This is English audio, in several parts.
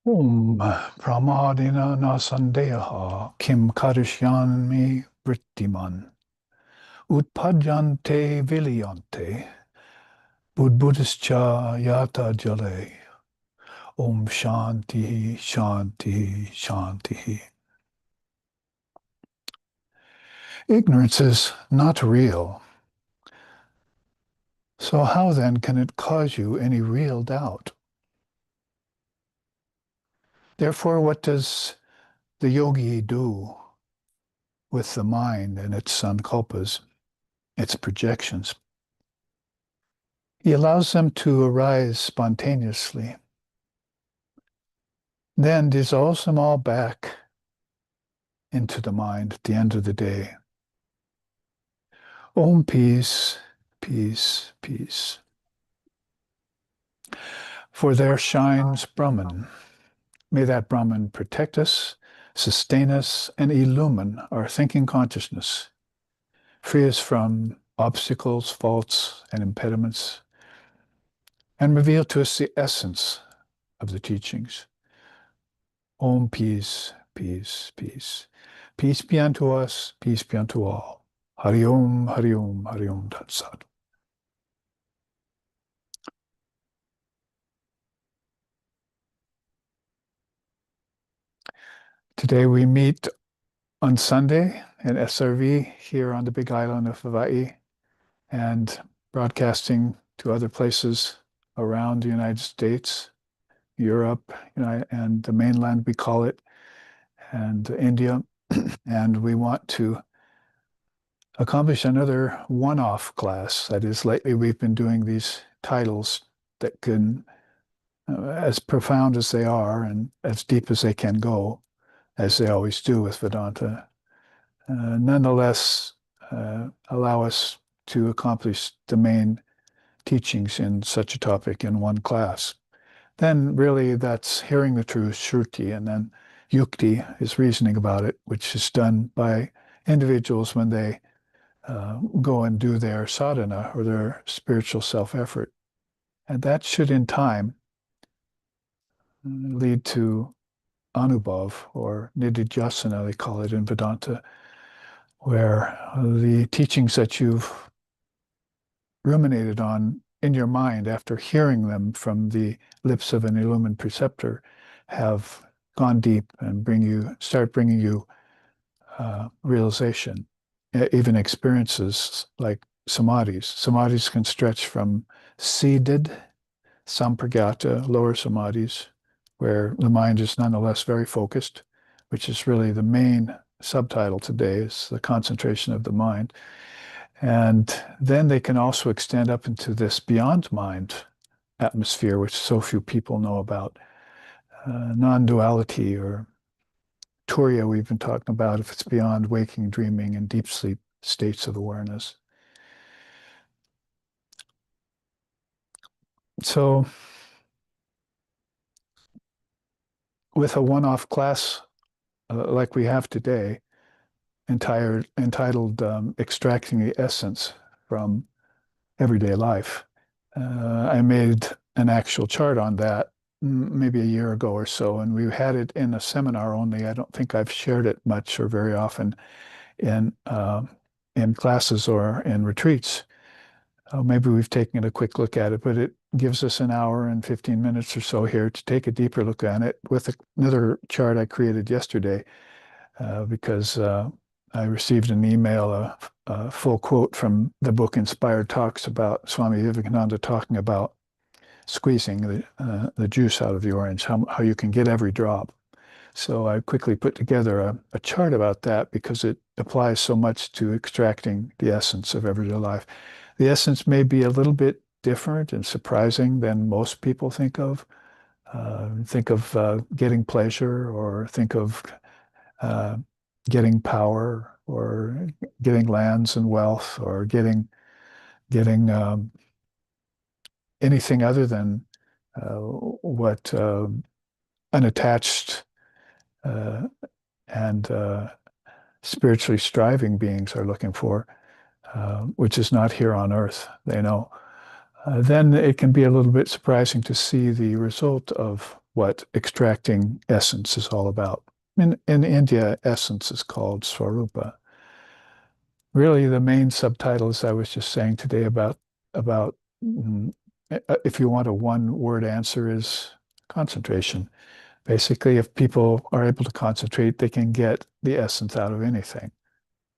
Om Pramadina Nasandeha Kim Kadishyami Vrittiman Utpadyante Vilyante Budbudischa Yata Jale Om Shanti Shanti Shanti. Ignorance is not real. So how then can it cause you any real doubt? Therefore, what does the yogi do with the mind and its sankalpas, its projections? He allows them to arise spontaneously, then dissolves them all back into the mind at the end of the day. Om peace, peace, peace. For there shines Brahman. May that Brahman protect us, sustain us, and illumine our thinking consciousness, free us from obstacles, faults, and impediments, and reveal to us the essence of the teachings. Om peace, peace, peace. Peace be unto us, peace be unto all. Hari Om, Hari Om, Hari Om Tat Sat. Today we meet on Sunday in SRV here on the big island of Hawaii and broadcasting to other places around the United States, Europe, and the mainland, we call it, and India. And we want to accomplish another one-off class. That is, lately we've been doing these titles that can, as profound as they are and as deep as they can go, as they always do with Vedanta, nonetheless allow us to accomplish the main teachings in such a topic in one class. Then really that's hearing the truth, shruti, and then yukti is reasoning about it, which is done by individuals when they go and do their sadhana or their spiritual self-effort. And that should in time lead to anubhav or nididhyasana, they call it in Vedanta, where the teachings that you've ruminated on in your mind after hearing them from the lips of an illumined preceptor have gone deep and start bringing you realization, even experiences like samadhis. Samadhis can stretch from seated sampragata, lower samadhis, where the mind is nonetheless very focused, which is really the main subtitle today, is the concentration of the mind. And then they can also extend up into this beyond mind atmosphere, which so few people know about. Non-duality, or turiya we've been talking about, if it's beyond waking, dreaming, and deep sleep states of awareness. So with a one-off class like we have today, entitled Extracting the Essence from Everyday Life, I made an actual chart on that maybe a year ago or so, and we had it in a seminar only. I don't think I've shared it much or very often in classes or in retreats. Maybe we've taken a quick look at it, but it gives us an hour and 15 minutes or so here to take a deeper look at it with another chart I created yesterday, because I received an email, a full quote from the book Inspired Talks about Swami Vivekananda talking about squeezing the juice out of the orange, how you can get every drop. So I quickly put together a chart about that because it applies so much to extracting the essence of everyday life. The essence may be a little bit different and surprising than most people think of. Getting pleasure, or think of getting power, or getting lands and wealth, or getting anything other than what unattached and spiritually striving beings are looking for, which is not here on earth, they know. Then it can be a little bit surprising to see the result of what extracting essence is all about. In India, essence is called Swarupa. Really, the main subtitles I was just saying today about if you want a one-word answer is concentration. Basically, if people are able to concentrate, they can get the essence out of anything,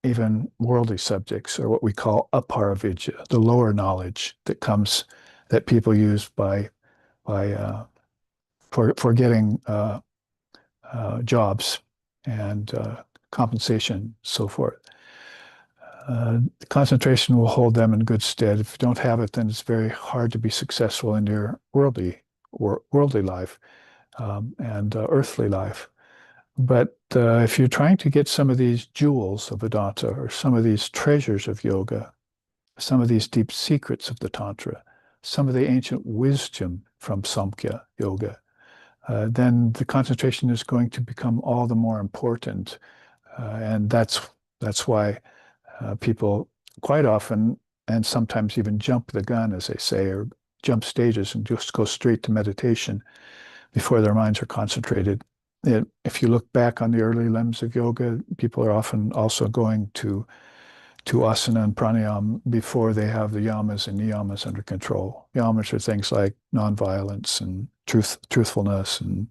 even worldly subjects, or what we call aparavidya, the lower knowledge that comes that people use by for getting jobs and compensation, so forth. Concentration will hold them in good stead. If you don't have it, then it's very hard to be successful in your worldly life and earthly life. But if you're trying to get some of these jewels of Vedanta or some of these treasures of yoga, some of these deep secrets of the Tantra, some of the ancient wisdom from Samkhya yoga, then the concentration is going to become all the more important. And that's why people quite often and sometimes even jump the gun, as they say, or jump stages and just go straight to meditation before their minds are concentrated. If you look back on the early limbs of yoga, people are often also going to asana and pranayama before they have the yamas and niyamas under control. Yamas are things like nonviolence and truthfulness and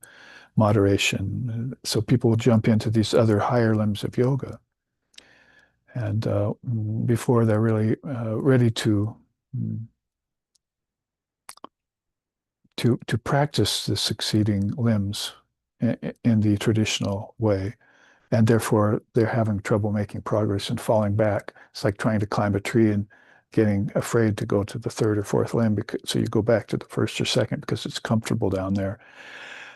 moderation. So people will jump into these other higher limbs of yoga, and before they're really ready to practice the succeeding limbs in the traditional way. And therefore, they're having trouble making progress and falling back. It's like trying to climb a tree and getting afraid to go to the third or fourth limb, so you go back to the first or second because it's comfortable down there.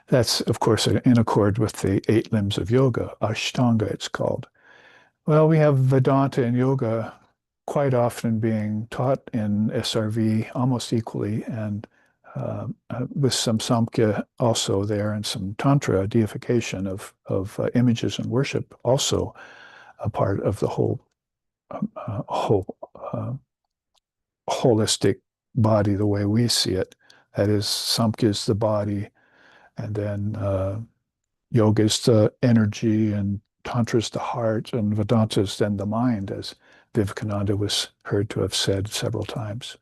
That's, of course, in accord with the 8 limbs of yoga, Ashtanga it's called. Well, we have Vedanta and yoga quite often being taught in SRV almost equally, and with some Samkhya also there, and some Tantra deification of images and worship also a part of the whole holistic body the way we see it. That is, Samkhya is the body, and then yoga is the energy, and Tantra is the heart, and Vedanta is then the mind, as Vivekananda was heard to have said several times.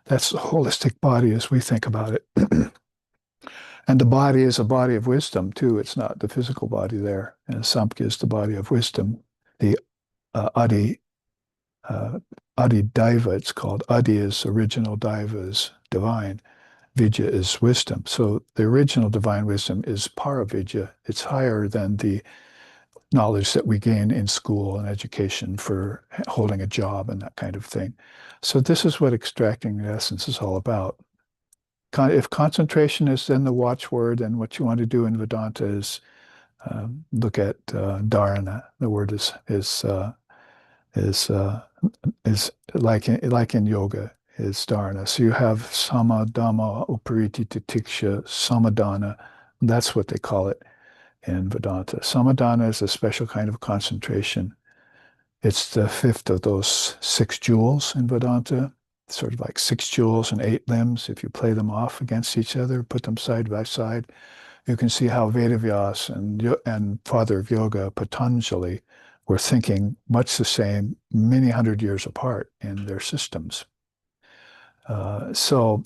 That's the holistic body as we think about it. And the body is a body of wisdom, too. It's not the physical body there. And Samkhya is the body of wisdom. The Adi Daiva, it's called. Adi is original, Daiva is divine. Vidya is wisdom. So the original divine wisdom is Paravidya. It's higher than the knowledge that we gain in school and education for holding a job and that kind of thing. So this is what extracting the essence is all about. If concentration is then the watchword, then what you want to do in Vedanta is look at dharana. The word is like in yoga is dharana. So you have samadhamma, upariti titiksha, samadhana. That's what they call it in Vedanta. Samadhana is a special kind of concentration. It's the 5th of those 6 jewels in Vedanta, sort of like 6 jewels and 8 limbs. If you play them off against each other, put them side by side, you can see how Vedavyas and father of yoga, Patanjali, were thinking much the same, many hundred years apart in their systems. So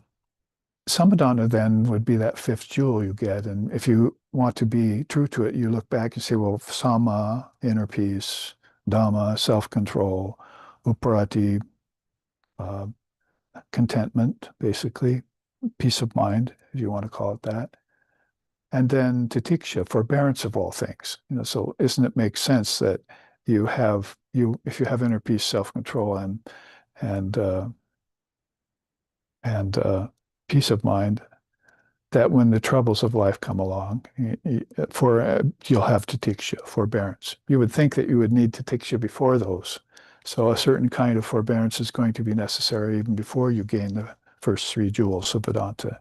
Samadhana then would be that 5th jewel you get. And if you want to be true to it, you look back and say, well, Sama, inner peace, Dhamma, self-control, Uparati, contentment, basically, peace of mind, if you want to call it that. And then Titiksha, forbearance of all things. So isn't it make sense that if you have inner peace, self-control, and peace of mind, that when the troubles of life come along, you'll have titiksha, forbearance. You would think that you would need titiksha before those. So a certain kind of forbearance is going to be necessary even before you gain the first 3 jewels of Vedanta.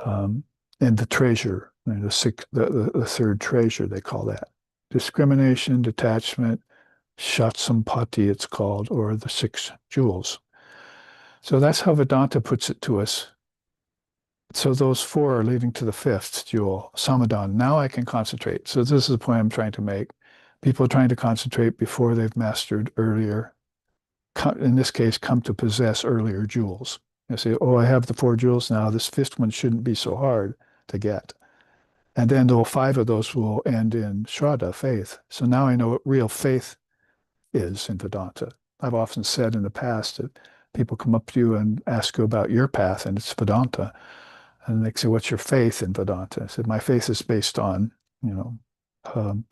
And the treasure, the 3rd treasure, they call that. Discrimination, detachment, shatsampati it's called, or the 6 jewels. So that's how Vedanta puts it to us. So those four are leading to the fifth jewel, samadhan. Now I can concentrate. So this is the point I'm trying to make. People are trying to concentrate before they've mastered earlier, in this case, come to possess earlier jewels. They say, oh, I have the four jewels now. This fifth one shouldn't be so hard to get. And then all five of those will end in Shraddha, faith. So now I know what real faith is in Vedanta. I've often said in the past that people come up to you and ask you about your path, and it's Vedanta. And they say, what's your faith in Vedanta? I said, my faith is based on, you know, um,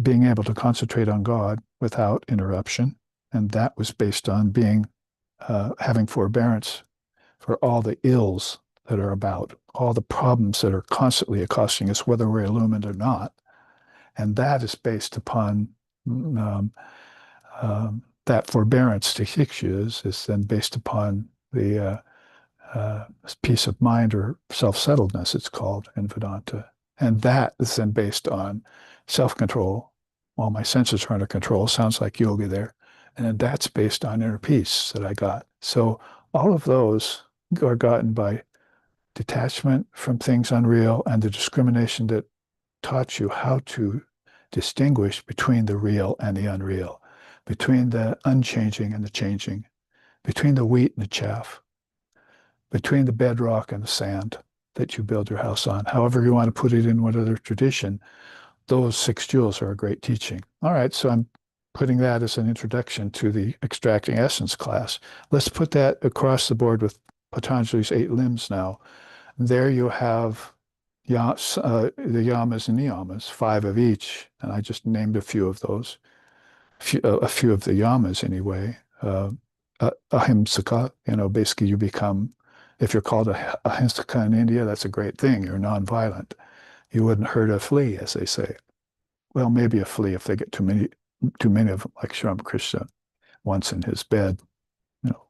being able to concentrate on God without interruption. And that was based on having forbearance for all the ills that are about, all the problems that are constantly accosting us, whether we're illumined or not. And that is based upon that forbearance to Hikshas is then based upon the peace of mind or self-settledness, it's called in Vedanta. And that is then based on self-control. All my senses are under control. Sounds like yoga there. And then that's based on inner peace that I got. So all of those are gotten by detachment from things unreal and the discrimination that taught you how to distinguish between the real and the unreal, between the unchanging and the changing, between the wheat and the chaff, between the bedrock and the sand that you build your house on. However you want to put it in whatever tradition, those six jewels are a great teaching. All right, so I'm putting that as an introduction to the extracting essence class. Let's put that across the board with Patanjali's 8 limbs now. There you have the yamas and niyamas, 5 of each, and I just named a few of those, a few of the yamas anyway. Ahimsaka, basically you become, if you're called a ahimsaka in India, that's a great thing. You're nonviolent. You wouldn't hurt a flea, as they say. Well, maybe a flea if they get too many of them, like Sri Krishna once in his bed. You know,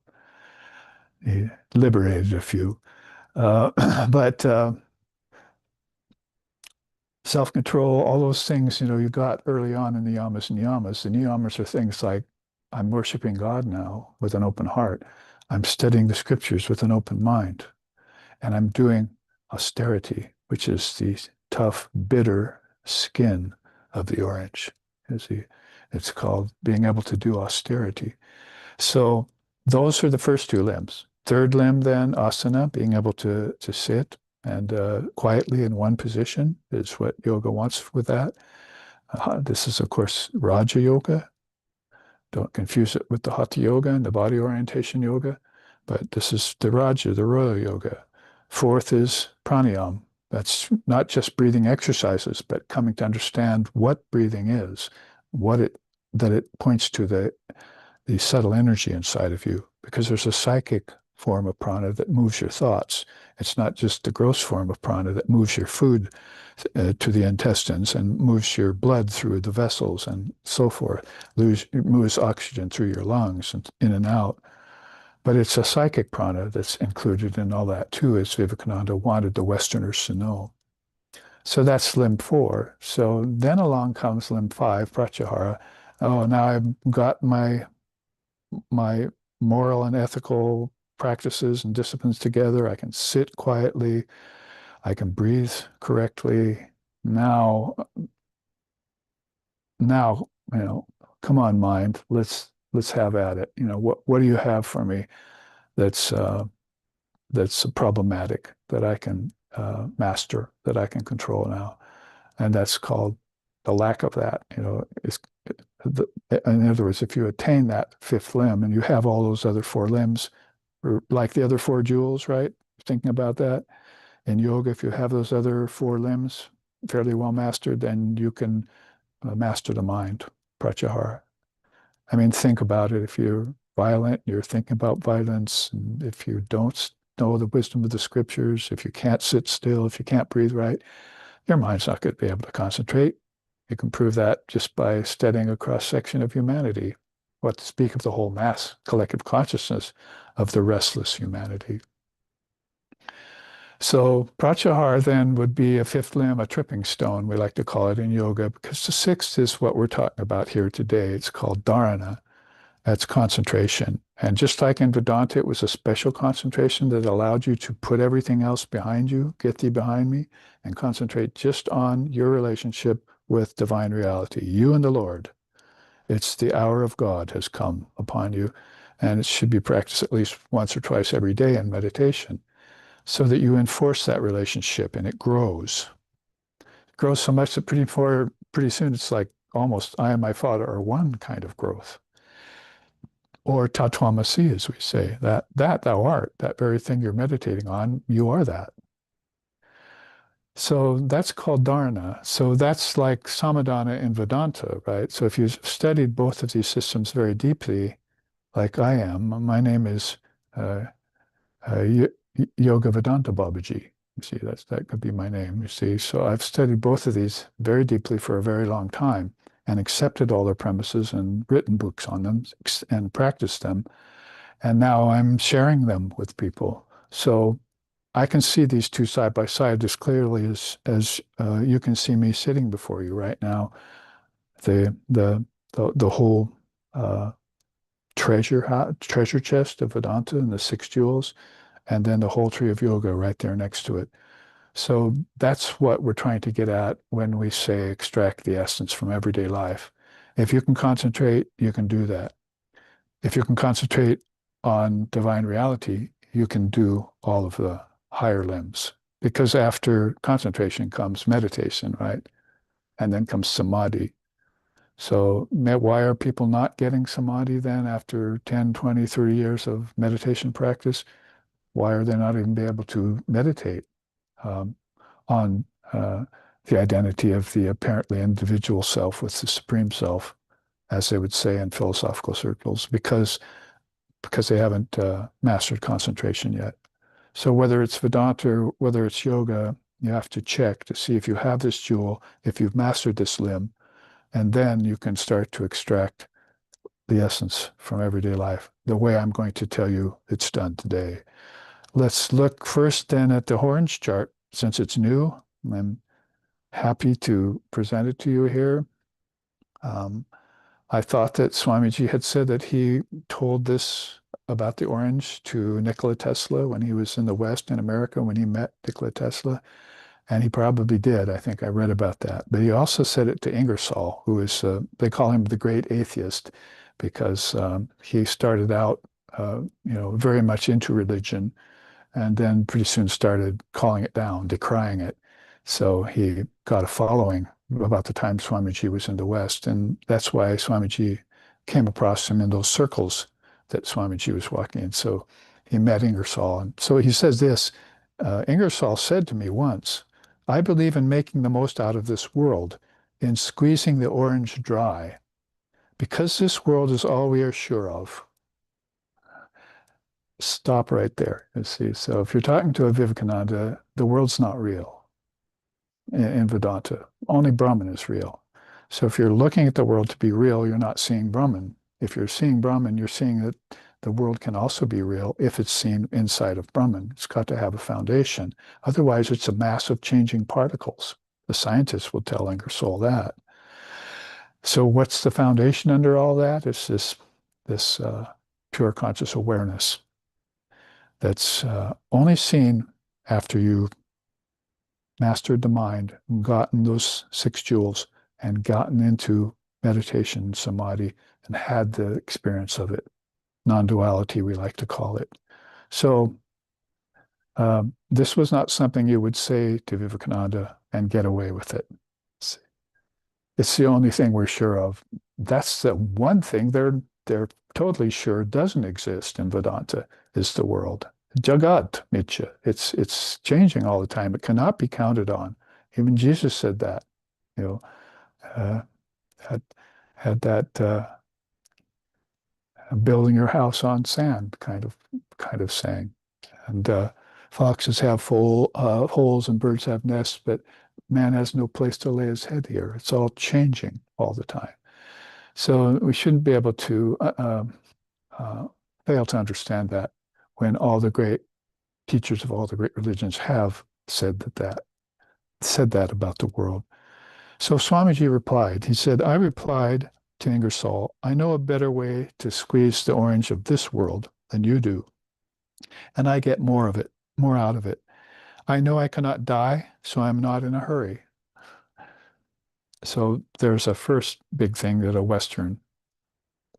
he liberated a few. But self-control, all those things, you got early on in the yamas and niyamas. The niyamas are things like, I'm worshiping God now with an open heart. I'm studying the scriptures with an open mind. And I'm doing austerity, which is the tough, bitter skin of the orange. It's called being able to do austerity. So those are the first 2 limbs. Third limb, then, asana, being able to sit and quietly in one position is what yoga wants with that. This is, of course, Raja Yoga. Don't confuse it with the Hatha Yoga and the body orientation yoga, but this is the Raja, the royal yoga. Fourth is pranayama. That's not just breathing exercises, but coming to understand what breathing is, that it points to the subtle energy inside of you, because there's a psychic form of prana that moves your thoughts. It's not just the gross form of prana that moves your food to the intestines and moves your blood through the vessels and so forth, moves oxygen through your lungs and in and out. But it's a psychic prana that's included in all that too, as Vivekananda wanted the Westerners to know. So that's limb 4. So then along comes limb 5, pratyahara. Oh, now I've got my moral and ethical practices and disciplines together. I can sit quietly. I can breathe correctly. Now, come on, mind. Let's have at it. What do you have for me that's problematic that I can master, that I can control now? And that's called the lack of that. In other words, if you attain that 5th limb and you have all those other 4 limbs, or like the other 4 jewels, right? Thinking about that. In yoga, if you have those other 4 limbs fairly well mastered, then you can master the mind, pratyahara. I mean, think about it. If you're violent, you're thinking about violence. And if you don't know the wisdom of the scriptures, if you can't sit still, if you can't breathe right, your mind's not going to be able to concentrate. You can prove that just by studying a cross-section of humanity. What to speak of the whole mass collective consciousness of the restless humanity. So pratyahara then would be a 5th limb, a tripping stone, we like to call it in yoga, because the 6th is what we're talking about here today. It's called dharana. That's concentration. And just like in Vedanta, it was a special concentration that allowed you to put everything else behind you, get thee behind me, and concentrate just on your relationship with divine reality, you and the Lord. It's the hour of God has come upon you, and it should be practiced at least once or twice every day in meditation so that you enforce that relationship and it grows. It grows so much that pretty soon it's like almost I and my Father are one kind of growth. Or tatvamasi, as we say, that thou art, that very thing you're meditating on, you are that. So that's called dharana. So that's like samadhana in Vedanta, right? So if you've studied both of these systems very deeply, like I am, my name is uh, Yoga Vedanta Babaji. You see, that could be my name, you see. So I've studied both of these very deeply for a very long time and accepted all their premises and written books on them and practiced them. And now I'm sharing them with people. So I can see these two side by side as clearly as you can see me sitting before you right now. The whole treasure chest of Vedanta and the six jewels, and then the whole tree of yoga right there next to it. So that's what we're trying to get at when we say extract the essence from everyday life. If you can concentrate, you can do that. If you can concentrate on divine reality, you can do all of the higher limbs. Because after concentration comes meditation, right? And then comes samadhi. So why are people not getting samadhi then after 10, 20, 30 years of meditation practice? Why are they not even be able to meditate um, on the identity of the apparently individual self with the supreme self, as they would say in philosophical circles? Because they haven't mastered concentration yet. So whether it's Vedanta or whether it's yoga, you have to check to see if you have this jewel, if you've mastered this limb, and then you can start to extract the essence from everyday life, the way I'm going to tell you it's done today. Let's look first then at the orange chart. Since it's new, I'm happy to present it to you here. Um, I thought that Swamiji had said that he told this about the orange to Nikola Tesla when he was in the West in America when he met Nikola Tesla. And he probably did. I think I read about that. But he also said it to Ingersoll, who is, they call him the great atheist because he started out, very much into religion and then pretty soon started calling it down, decrying it. So he got a following about the time Swamiji was in the West. And that's why Swamiji came across him in those circles that Swamiji was walking in. So he met Ingersoll. And so he says this, Ingersoll said to me once, I believe in making the most out of this world, in squeezing the orange dry, because this world is all we are sure of. Stop right there. You see, so if you're talking to a Vivekananda, the world's not real in Vedanta. Only Brahman is real. So if you're looking at the world to be real, you're not seeing Brahman. If you're seeing Brahman, you're seeing that the world can also be real if it's seen inside of Brahman. It's got to have a foundation. Otherwise, it's a mass of changing particles. The scientists will tell Ingersoll that. So what's the foundation under all that? It's this pure conscious awareness that's only seen after you've mastered the mind, gotten those six jewels, and gotten into meditation, samadhi, and had the experience of it. Non-duality, we like to call it. So this was not something you would say to Vivekananda and get away with it. It's the only thing we're sure of. That's the one thing they're totally sure doesn't exist in Vedanta is the world. Jagat Mitya. It's changing all the time. It cannot be counted on. Even Jesus said that. You know, uh, had had that building your house on sand kind of saying. And foxes have full holes and birds have nests, but man has no place to lay his head here. It's all changing all the time. So we shouldn't be able to uh, fail to understand that when all the great teachers of all the great religions have said that about the world. So Swamiji replied. He said, I replied, to Ingersoll, I know a better way to squeeze the orange of this world than you do, and I get more of it, more out of it. I know I cannot die, so I'm not in a hurry. So there's a first big thing that a Western,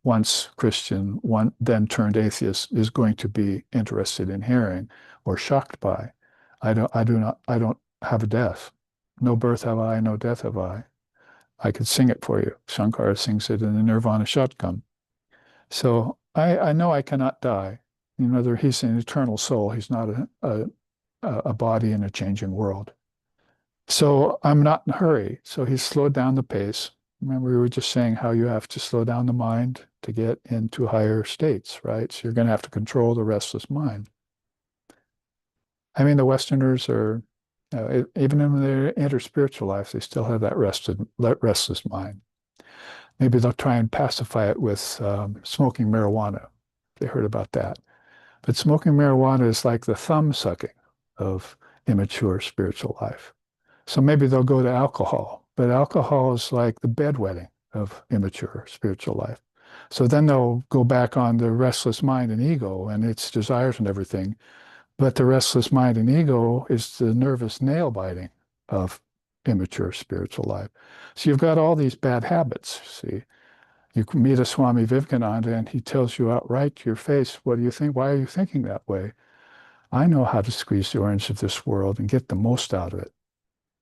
once Christian, one then turned atheist, is going to be interested in hearing or shocked by. I don't have a death. No birth have I, no death have I. I could sing it for you. Shankara sings it in the Nirvana Shotgun. So I know I cannot die. You know, he's an eternal soul. He's not a body in a changing world. So I'm not in a hurry. So he's slowed down the pace. Remember, we were just saying how you have to slow down the mind to get into higher states, right? So you're going to have to control the restless mind. I mean, the Westerners are, even in their interspiritual life, they still have that restless mind. Maybe they'll try and pacify it with smoking marijuana. They heard about that. But smoking marijuana is like the thumb sucking of immature spiritual life. So maybe they'll go to alcohol, but alcohol is like the bedwetting of immature spiritual life. So then they'll go back on the restless mind and ego and its desires and everything. But the restless mind and ego is the nervous nail biting of immature spiritual life. So you've got all these bad habits, see. You can meet a Swami Vivekananda and he tells you outright to your face, what do you think? Why are you thinking that way? I know how to squeeze the orange of this world and get the most out of it.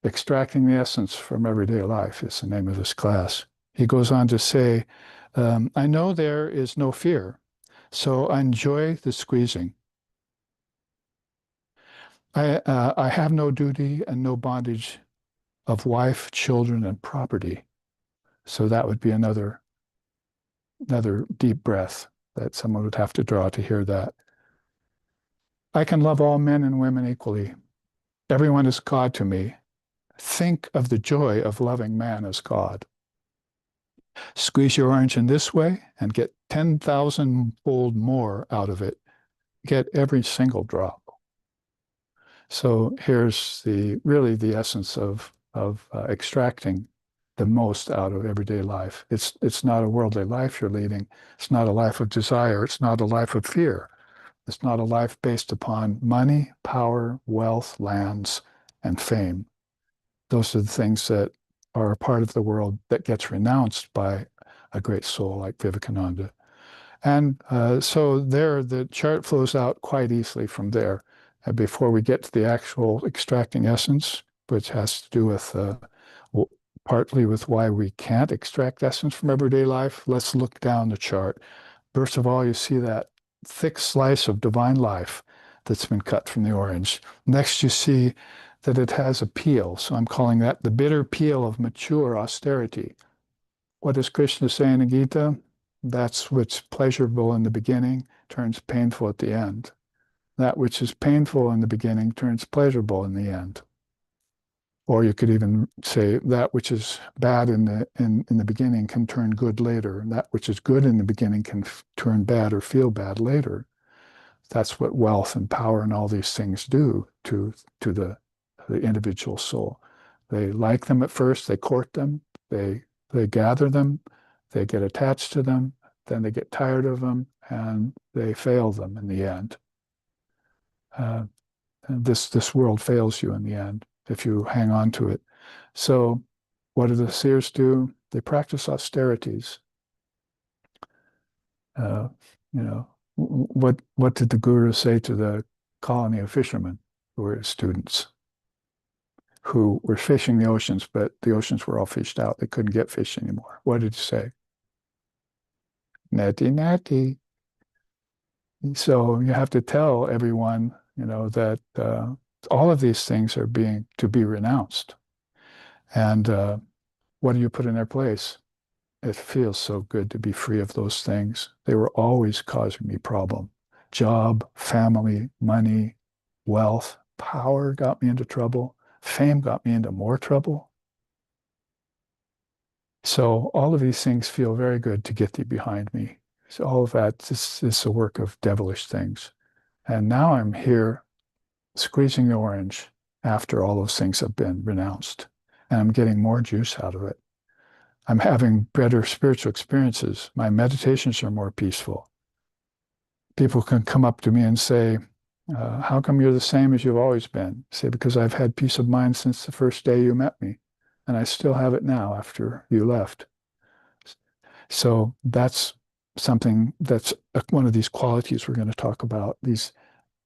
Extracting the essence from everyday life is the name of this class. He goes on to say, I know there is no fear, so I enjoy the squeezing. I have no duty and no bondage of wife, children, and property. So that would be another deep breath that someone would have to draw to hear that. I can love all men and women equally. Everyone is God to me. Think of the joy of loving man as God. Squeeze your orange in this way and get 10,000-fold more out of it. Get every single drop. So here's really the essence of extracting the most out of everyday life. It's not a worldly life you're leading. It's not a life of desire. It's not a life of fear. It's not a life based upon money, power, wealth, lands, and fame. Those are the things that are a part of the world that gets renounced by a great soul like Vivekananda. And so there, the chart flows out quite easily from there. And before we get to the actual extracting essence, which has to do with partly with why we can't extract essence from everyday life, let's look down the chart. First of all, you see that thick slice of divine life that's been cut from the orange. Next, you see that it has a peel. So I'm calling that the bitter peel of mature austerity. What does Krishna say in the Gita? That's what's pleasurable in the beginning turns painful at the end. That which is painful in the beginning turns pleasurable in the end. Or you could even say that which is bad in the beginning can turn good later, and that which is good in the beginning can turn bad or feel bad later. That's what wealth and power and all these things do to the individual soul. They like them at first, they court them, they gather them, they get attached to them, then they get tired of them, and they fail them in the end. And this world fails you in the end if you hang on to it. So what do the seers do? They practice austerities. Uh, you know, what did the guru say to the colony of fishermen who were his students, who were fishing the oceans, but the oceans were all fished out. They couldn't get fish anymore. What did he say? Natty, natty. So you have to tell everyone, that all of these things are to be renounced. And what do you put in their place? It feels so good to be free of those things. They were always causing me problem. Job, family, money, wealth, power got me into trouble. Fame got me into more trouble. So all of these things feel very good to get thee behind me. So all of that is a work of devilish things. And now I'm here squeezing the orange after all those things have been renounced. And I'm getting more juice out of it. I'm having better spiritual experiences. My meditations are more peaceful. People can come up to me and say, how come you're the same as you've always been? I say, because I've had peace of mind since the first day you met me, and I still have it now after you left. So that's something that's one of these qualities we're going to talk about, these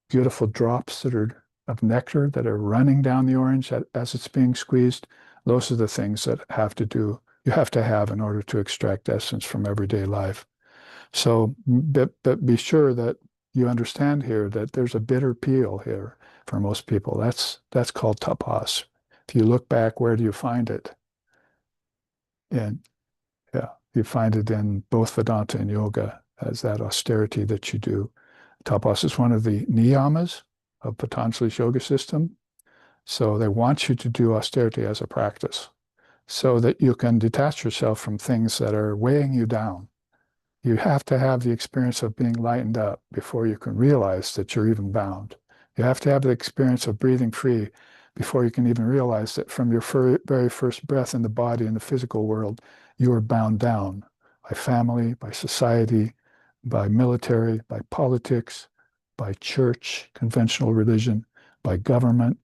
beautiful drops that are of nectar that are running down the orange as it's being squeezed. Those are the things that you have to have in order to extract essence from everyday life. So, but be sure that you understand here that there's a bitter peel here for most people. That's called tapas. If you look back, where do you find it? And yeah, you find it in both Vedanta and yoga as that austerity that you do. Tapas is one of the niyamas of Patanjali's yoga system. So they want you to do austerity as a practice so that you can detach yourself from things that are weighing you down. You have to have the experience of being lightened up before you can realize that you're even bound. You have to have the experience of breathing free before you can even realize that from your very first breath in the body in the physical world, you are bound down by family, by society, by military, by politics, by church, conventional religion, by government.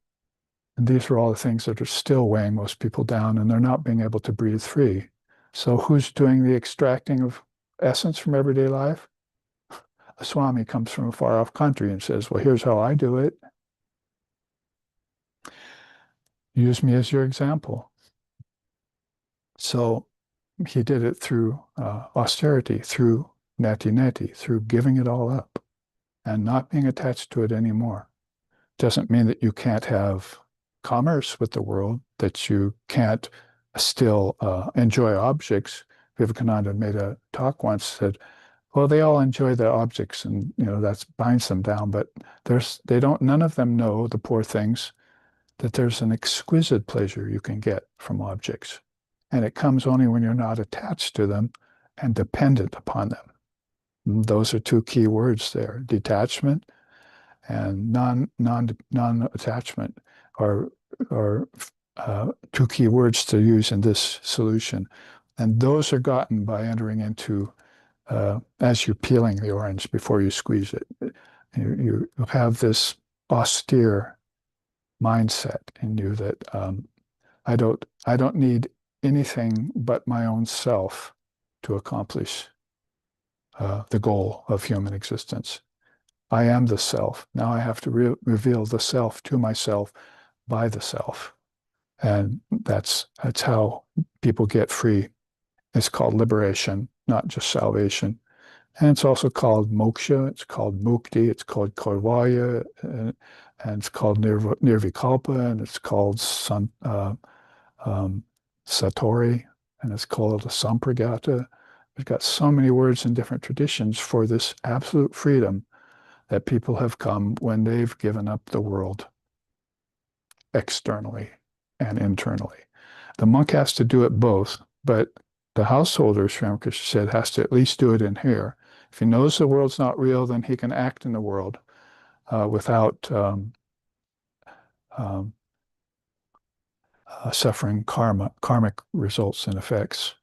And these are all the things that are still weighing most people down, and they're not being able to breathe free. So who's doing the extracting of essence from everyday life? A Swami comes from a far off country and says, well, here's how I do it. Use me as your example. So he did it through austerity, through neti, through giving it all up and not being attached to it anymore. Doesn't mean that you can't have commerce with the world, that you can't still enjoy objects. Vivekananda made a talk once, said, well, they all enjoy the objects and, that binds them down, but none of them know, the poor things, that there's an exquisite pleasure you can get from objects. And it comes only when you're not attached to them and dependent upon them. And those are two key words there, detachment and non-attachment are two key words to use in this solution. And those are gotten by entering into as you're peeling the orange before you squeeze it. You have this austere mindset in you that I don't need anything but my own self to accomplish the goal of human existence. I am the self. Now I have to reveal the self to myself by the self. And that's how people get free. It's called liberation, not just salvation. And it's also called moksha, it's called mukti, it's called kaivalya, and it's called nirvikalpa, and it's called satori, and it's called sampragata. We've got so many words in different traditions for this absolute freedom that people have come when they've given up the world externally and internally. The monk has to do it both, but the householder, Sri Ramakrishna said, has to at least do it in here. If he knows the world's not real, then he can act in the world without suffering karmic results and effects.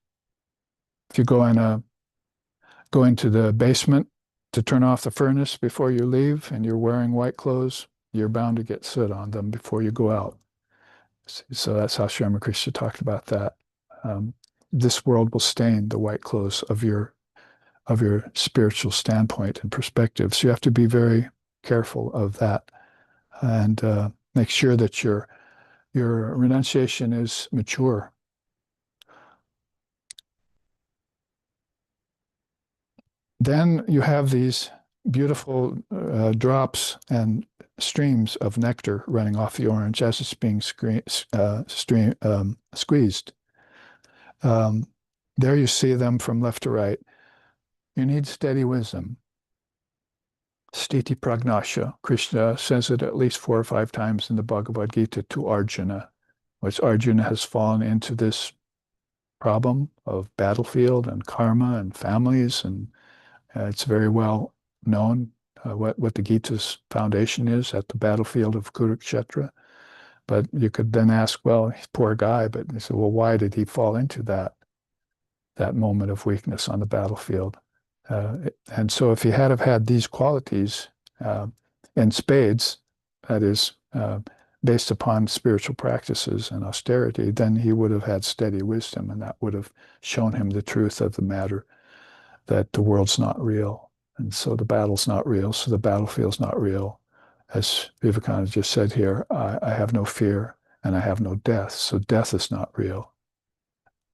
If you go into the basement to turn off the furnace before you leave and you're wearing white clothes, you're bound to get soot on them before you go out. So that's how Sri Ramakrishna talked about that. This world will stain the white clothes of your spiritual standpoint and perspective. So you have to be very careful of that and make sure that your renunciation is mature. Then you have these beautiful drops and streams of nectar running off the orange as it's being squeezed. There you see them from left to right. You need steady wisdom. Stiti pragnasya. Krishna says it at least 4 or 5 times in the Bhagavad Gita to Arjuna, which Arjuna has fallen into this problem of battlefield and karma and families, and it's very well known what the Gita's foundation is at the battlefield of Kurukshetra. But you could then ask, well, he's a poor guy, but they said, well, why did he fall into that? that moment of weakness on the battlefield. And so if he had have had these qualities in spades, that is, based upon spiritual practices and austerity, then he would have had steady wisdom, and that would have shown him the truth of the matter, that the world's not real. And so the battle's not real, so the battlefield's not real. As Vivekananda just said here, I have no fear and I have no death, so death is not real.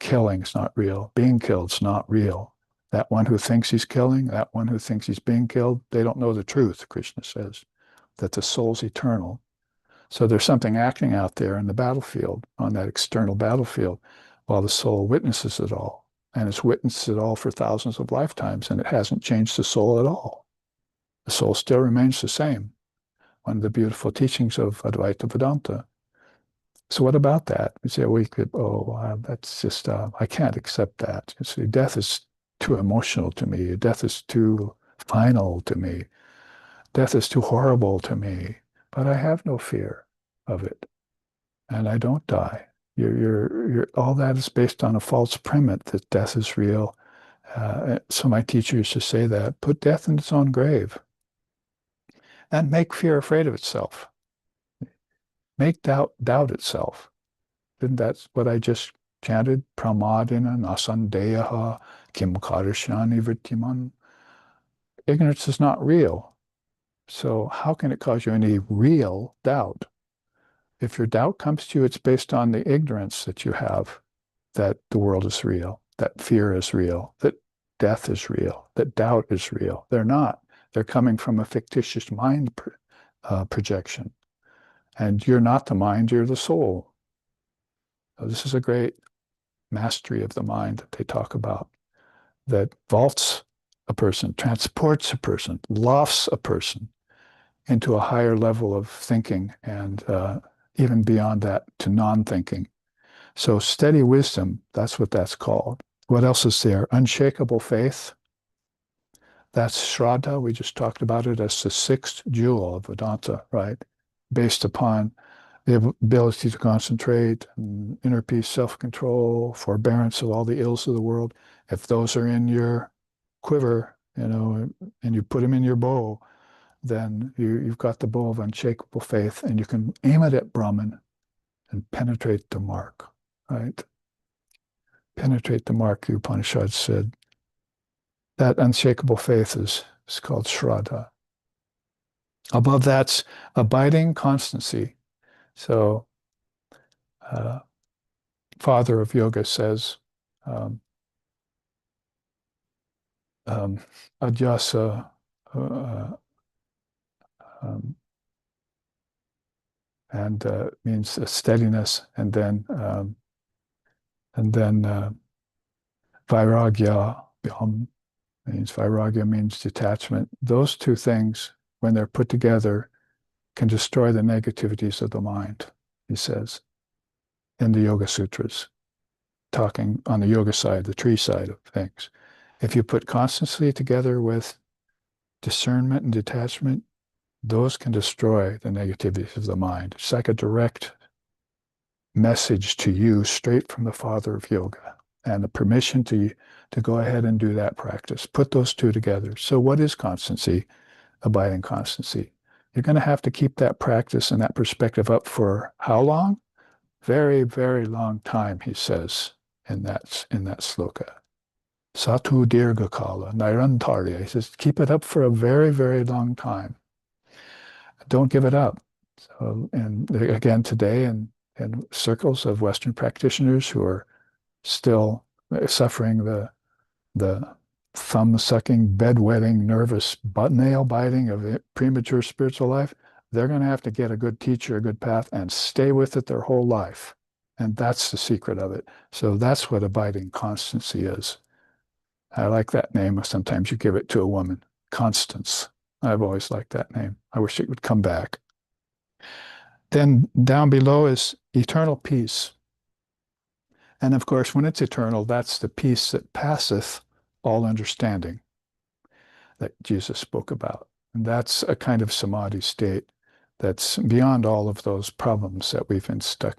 Killing's not real. Being killed's not real. That one who thinks he's killing, that one who thinks he's being killed, they don't know the truth, Krishna says, that the soul's eternal. So there's something acting out there in the battlefield, on that external battlefield, while the soul witnesses it all. And it's witnessed it all for thousands of lifetimes, and it hasn't changed the soul at all. The soul still remains the same. One of the beautiful teachings of Advaita Vedanta. So what about that? You say, that's just, I can't accept that. You see, death is too emotional to me. Death is too final to me. Death is too horrible to me. But I have no fear of it. And I don't die. All that is based on a false premise that death is real. So my teacher used to say that, put death in its own grave and make fear afraid of itself. Make doubt itself. Isn't that what I just chanted? Pramadina nasandeyaha kim karishyani vrittiman. Ignorance is not real. So how can it cause you any real doubt? If your doubt comes to you, it's based on the ignorance that you have that the world is real, that fear is real, that death is real, that doubt is real. They're not. They're coming from a fictitious mind projection. And you're not the mind, you're the soul. So this is a great mastery of the mind that they talk about, that vaults a person, transports a person, lofts a person into a higher level of thinking, and even beyond that to non-thinking. So steady wisdom, that's what that's called. What else is there? Unshakable faith. That's Shraddha. We just talked about it as the sixth jewel of Vedanta, right? Based upon the ability to concentrate, inner peace, self-control, forbearance of all the ills of the world. If those are in your quiver, and you put them in your bow, then you've got the bow of unshakable faith, and you can aim it at Brahman and penetrate the mark, right? Penetrate the mark, the Upanishad said. That unshakable faith is called Shraddha. Above that's abiding constancy. So, father of yoga says, adhyasa, and means steadiness, and then vairagya means detachment. Those two things, when they're put together, can destroy the negativities of the mind, he says, in the Yoga Sutras, talking on the yoga side, the tree side of things. If you put constancy together with discernment and detachment, those can destroy the negativities of the mind. It's like a direct message to you straight from the father of yoga, and the permission to go ahead and do that practice. Put those two together. So what is constancy? Abiding constancy. You're going to have to keep that practice and that perspective up for how long? Very, very long time, he says in that sloka. Satu dirgha kala, nairantarya. He says, keep it up for a very, very long time. Don't give it up. So, and again, today in circles of Western practitioners who are still suffering the thumb-sucking, bed-wetting, nervous nail biting of premature spiritual life, they're going to have to get a good teacher, a good path, and stay with it their whole life. And that's the secret of it. So that's what abiding constancy is. I like that name. Sometimes you give it to a woman, Constance. I've always liked that name. I wish it would come back. Then down below is eternal peace. And of course, when it's eternal, that's the peace that passeth all understanding that Jesus spoke about. And that's a kind of samadhi state that's beyond all of those problems that we've been stuck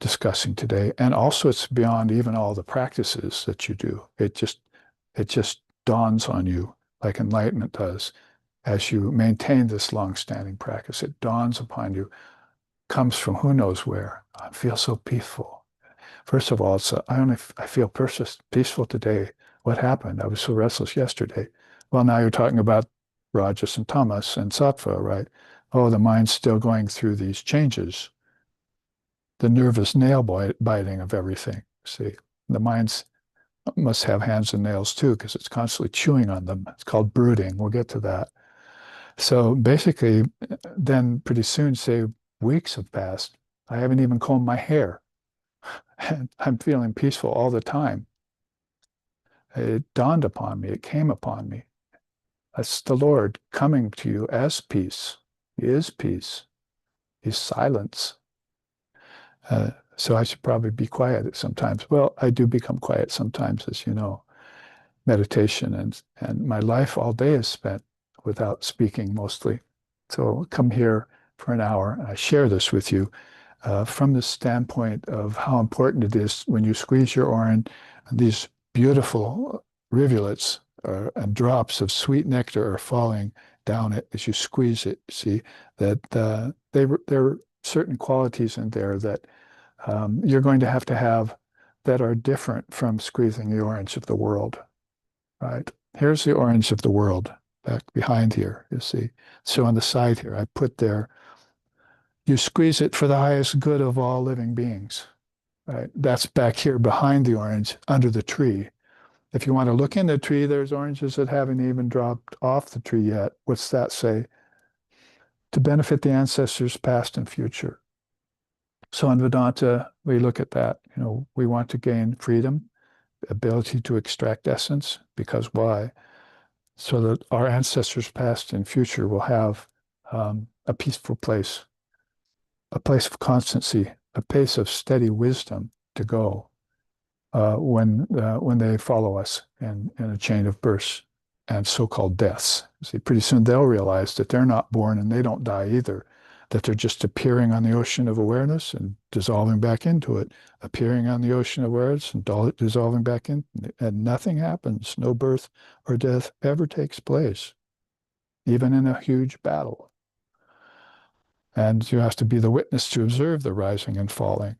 discussing today. And also it's beyond even all the practices that you do. It just dawns on you like enlightenment does as you maintain this long-standing practice. It dawns upon you, comes from who knows where. I feel so peaceful. First of all, I feel peaceful today. What happened? I was so restless yesterday. Well, now you're talking about Rajas and Tamas and Sattva, right? Oh, the mind's still going through these changes. The nervous nail biting of everything. See, the mind's must have hands and nails too, because it's constantly chewing on them. It's called brooding. We'll get to that. So basically, then pretty soon, say weeks have passed, I haven't even combed my hair. And I'm feeling peaceful all the time. It dawned upon me, it came upon me. That's the Lord coming to you as peace. He is peace. He's silence. So I should probably be quiet sometimes. Well, I do become quiet sometimes, as you know. Meditation and my life all day is spent without speaking mostly. So I'll come here for an hour and I share this with you from the standpoint of how important it is when you squeeze your orange, these beautiful rivulets and drops of sweet nectar are falling down it as you squeeze it. See that there are certain qualities in there that you're going to have that are different from squeezing the orange of the world, right? Here's the orange of the world back behind here, you see. So on the side here, I put there, you squeeze it for the highest good of all living beings, right? That's back here behind the orange under the tree. If you want to look in the tree, there's oranges that haven't even dropped off the tree yet. What's that say? To benefit the ancestors past and future. So in Vedanta, we look at that. We want to gain freedom, ability to extract essence, because why? So that our ancestors past and future will have a peaceful place, a place of constancy, a place of steady wisdom to go when they follow us in a chain of births and so-called deaths. See, pretty soon they'll realize that they're not born and they don't die either, that they're just appearing on the ocean of awareness and dissolving back into it, appearing on the ocean of awareness and dissolving back in, and nothing happens. No birth or death ever takes place, even in a huge battle. And you have to be the witness to observe the rising and falling.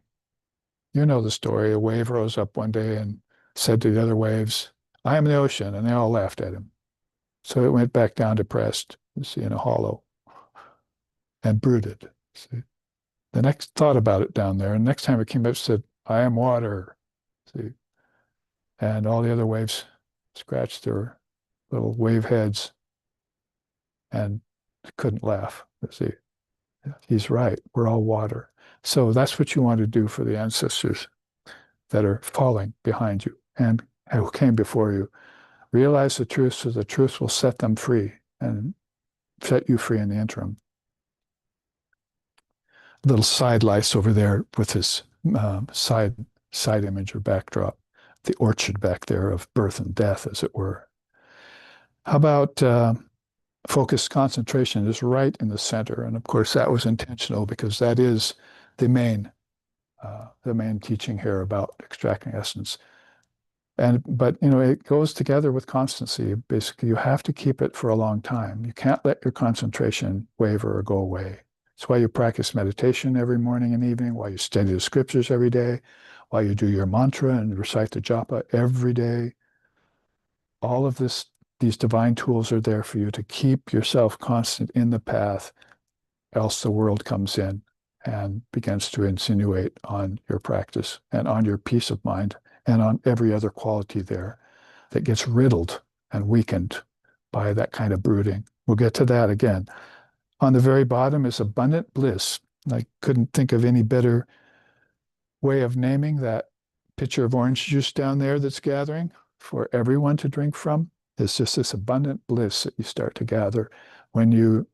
You know the story. A wave rose up one day and said to the other waves, I am the ocean. And they all laughed at him. So it went back down depressed, you see, in a hollow and brooded. See. The next thought about it down there, and next time it came up, said, I am water. See. And all the other waves scratched their little wave heads and couldn't laugh. You see. He's right. We're all water. So that's what you want to do for the ancestors that are falling behind you and who came before you. Realize the truth so the truth will set them free and set you free in the interim. Little side lice over there with this side image or backdrop, the orchard back there of birth and death, as it were. How about focused concentration is right in the center. And of course, that was intentional because that is the main teaching here about extracting essence. But it goes together with constancy. Basically, you have to keep it for a long time. You can't let your concentration waver or go away. It's why you practice meditation every morning and evening, why you study the scriptures every day, why you do your mantra and recite the japa every day. All of these divine tools are there for you to keep yourself constant in the path, else the world comes in and begins to insinuate on your practice and on your peace of mind and on every other quality there that gets riddled and weakened by that kind of brooding. We'll get to that again. On the very bottom is abundant bliss. I couldn't think of any better way of naming that pitcher of orange juice down there that's gathering for everyone to drink from. It's just this abundant bliss that you start to gather when you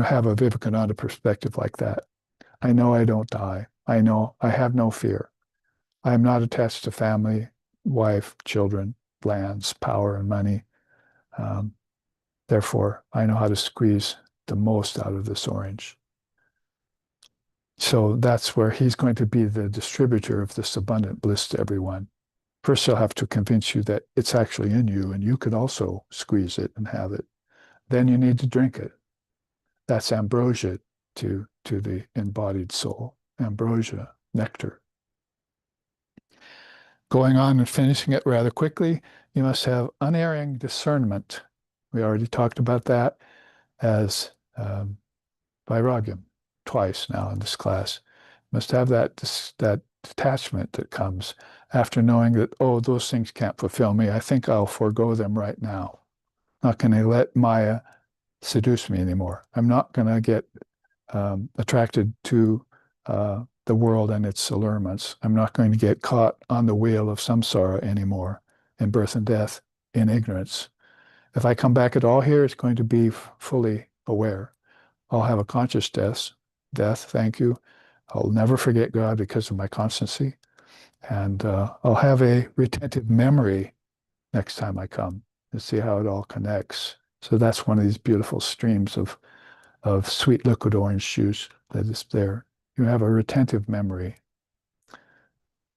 have a Vivekananda perspective like that. I know I don't die. I know I have no fear. I am not attached to family, wife, children, lands, power, and money. Therefore, I know how to squeeze the most out of this orange. So that's where he's going to be the distributor of this abundant bliss to everyone. First, he'll have to convince you that it's actually in you and you could also squeeze it and have it. Then you need to drink it. That's ambrosia to the embodied soul. Ambrosia, nectar. Going on and finishing it rather quickly, you must have unerring discernment. We already talked about that as vairagam twice now in this class. You must have that detachment that comes after knowing that, oh, those things can't fulfill me. I think I'll forego them right now. Not going to let Maya seduce me anymore. I'm not going to get attracted to the world and its allurements. I'm not going to get caught on the wheel of samsara anymore in birth and death in ignorance. If I come back at all here, it's going to be fully aware. I'll have a conscious death, thank you. I'll never forget God because of my constancy. And I'll have a retentive memory next time I come to see how it all connects. So that's one of these beautiful streams of sweet liquid orange juice that is there. You have a retentive memory.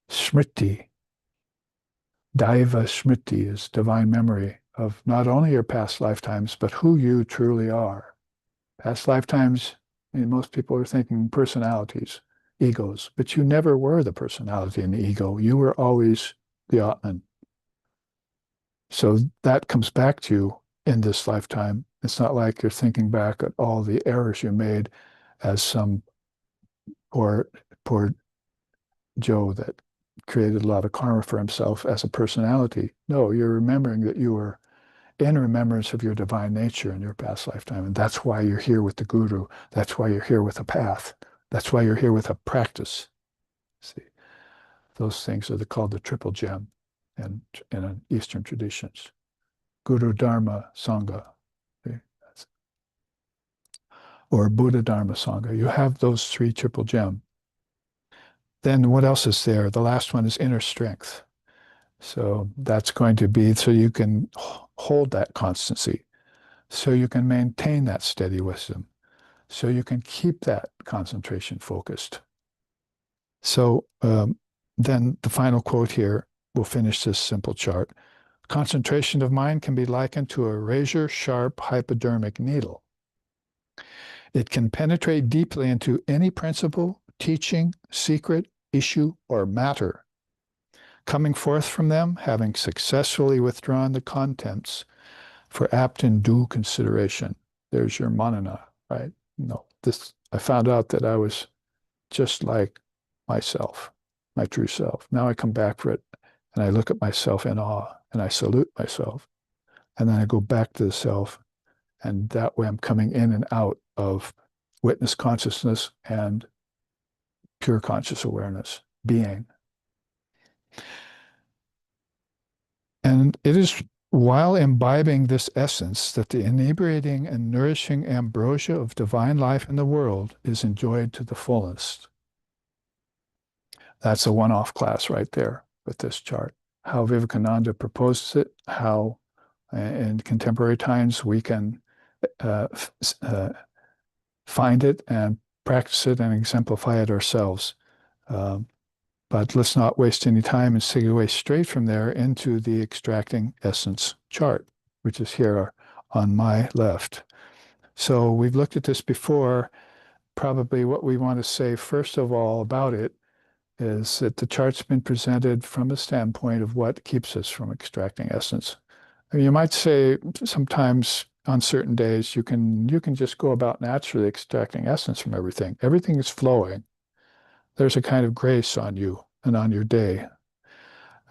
Smriti, Daiva Smriti is divine memory of not only your past lifetimes, but who you truly are. Past lifetimes, I mean, most people are thinking personalities, egos, but you never were the personality and the ego. You were always the Atman. So that comes back to you in this lifetime. It's not like you're thinking back at all the errors you made as some poor, poor Joe that created a lot of karma for himself as a personality. No, you're remembering that you were in remembrance of your divine nature in your past lifetime. And that's why you're here with the guru. That's why you're here with a path. That's why you're here with a practice. See, those things are called the triple gem in Eastern traditions. Guru, Dharma, Sangha, see, or Buddha, Dharma, Sangha. You have those three triple gem. Then what else is there? The last one is inner strength. So that's going to be so you can hold that constancy, so you can maintain that steady wisdom, so you can keep that concentration focused. So then the final quote here will finish this simple chart. Concentration of mind can be likened to a razor-sharp hypodermic needle. It can penetrate deeply into any principle, teaching, secret, issue, or matter. Coming forth from them, having successfully withdrawn the contents for apt and due consideration. There's your manana, right? No, this I found out that I was just like myself, my true self. Now I come back for it and I look at myself in awe and I salute myself. And then I go back to the self. And that way I'm coming in and out of witness consciousness and pure conscious awareness, being. And it is while imbibing this essence that the inebriating and nourishing ambrosia of divine life in the world is enjoyed to the fullest. That's a one-off class right there with this chart. How Vivekananda proposes it, how in contemporary times we can find it and practice it and exemplify it ourselves. But let's not waste any time and segue straight from there into the extracting essence chart, which is here on my left. So we've looked at this before. Probably what we want to say first of all about it is that the chart's been presented from a standpoint of what keeps us from extracting essence. I mean, you might say sometimes on certain days you can just go about naturally extracting essence from everything. Everything is flowing. There's a kind of grace on you and on your day.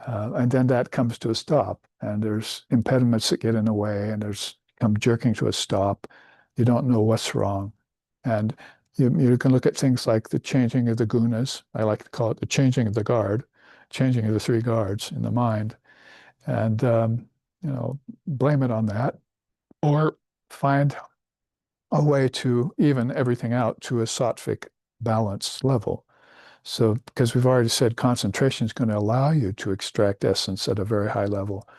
And then that comes to a stop, and there's impediments that get in the way, and there's come jerking to a stop. You don't know what's wrong. And you can look at things like the changing of the gunas. I like to call it the changing of the guard, changing of the three guards in the mind, and blame it on that, or find a way to even everything out to a sattvic balanced level. So, because we've already said concentration is going to allow you to extract essence at a very high level.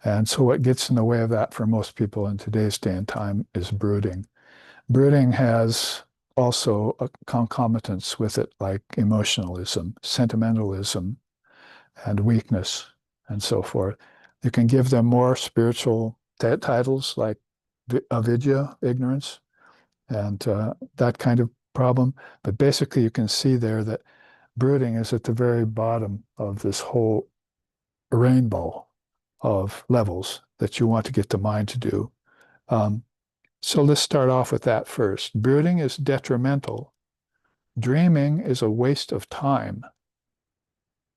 And so what gets in the way of that for most people in today's day and time is brooding. Brooding has also concomitants with it, like emotionalism, sentimentalism, and weakness, and so forth. You can give them more spiritual titles like avidya, ignorance, and that kind of problem. But basically, you can see there that brooding is at the very bottom of this whole rainbow of levels that you want to get the mind to do. Um, so let's start off with that first. Brooding is detrimental. Dreaming is a waste of time.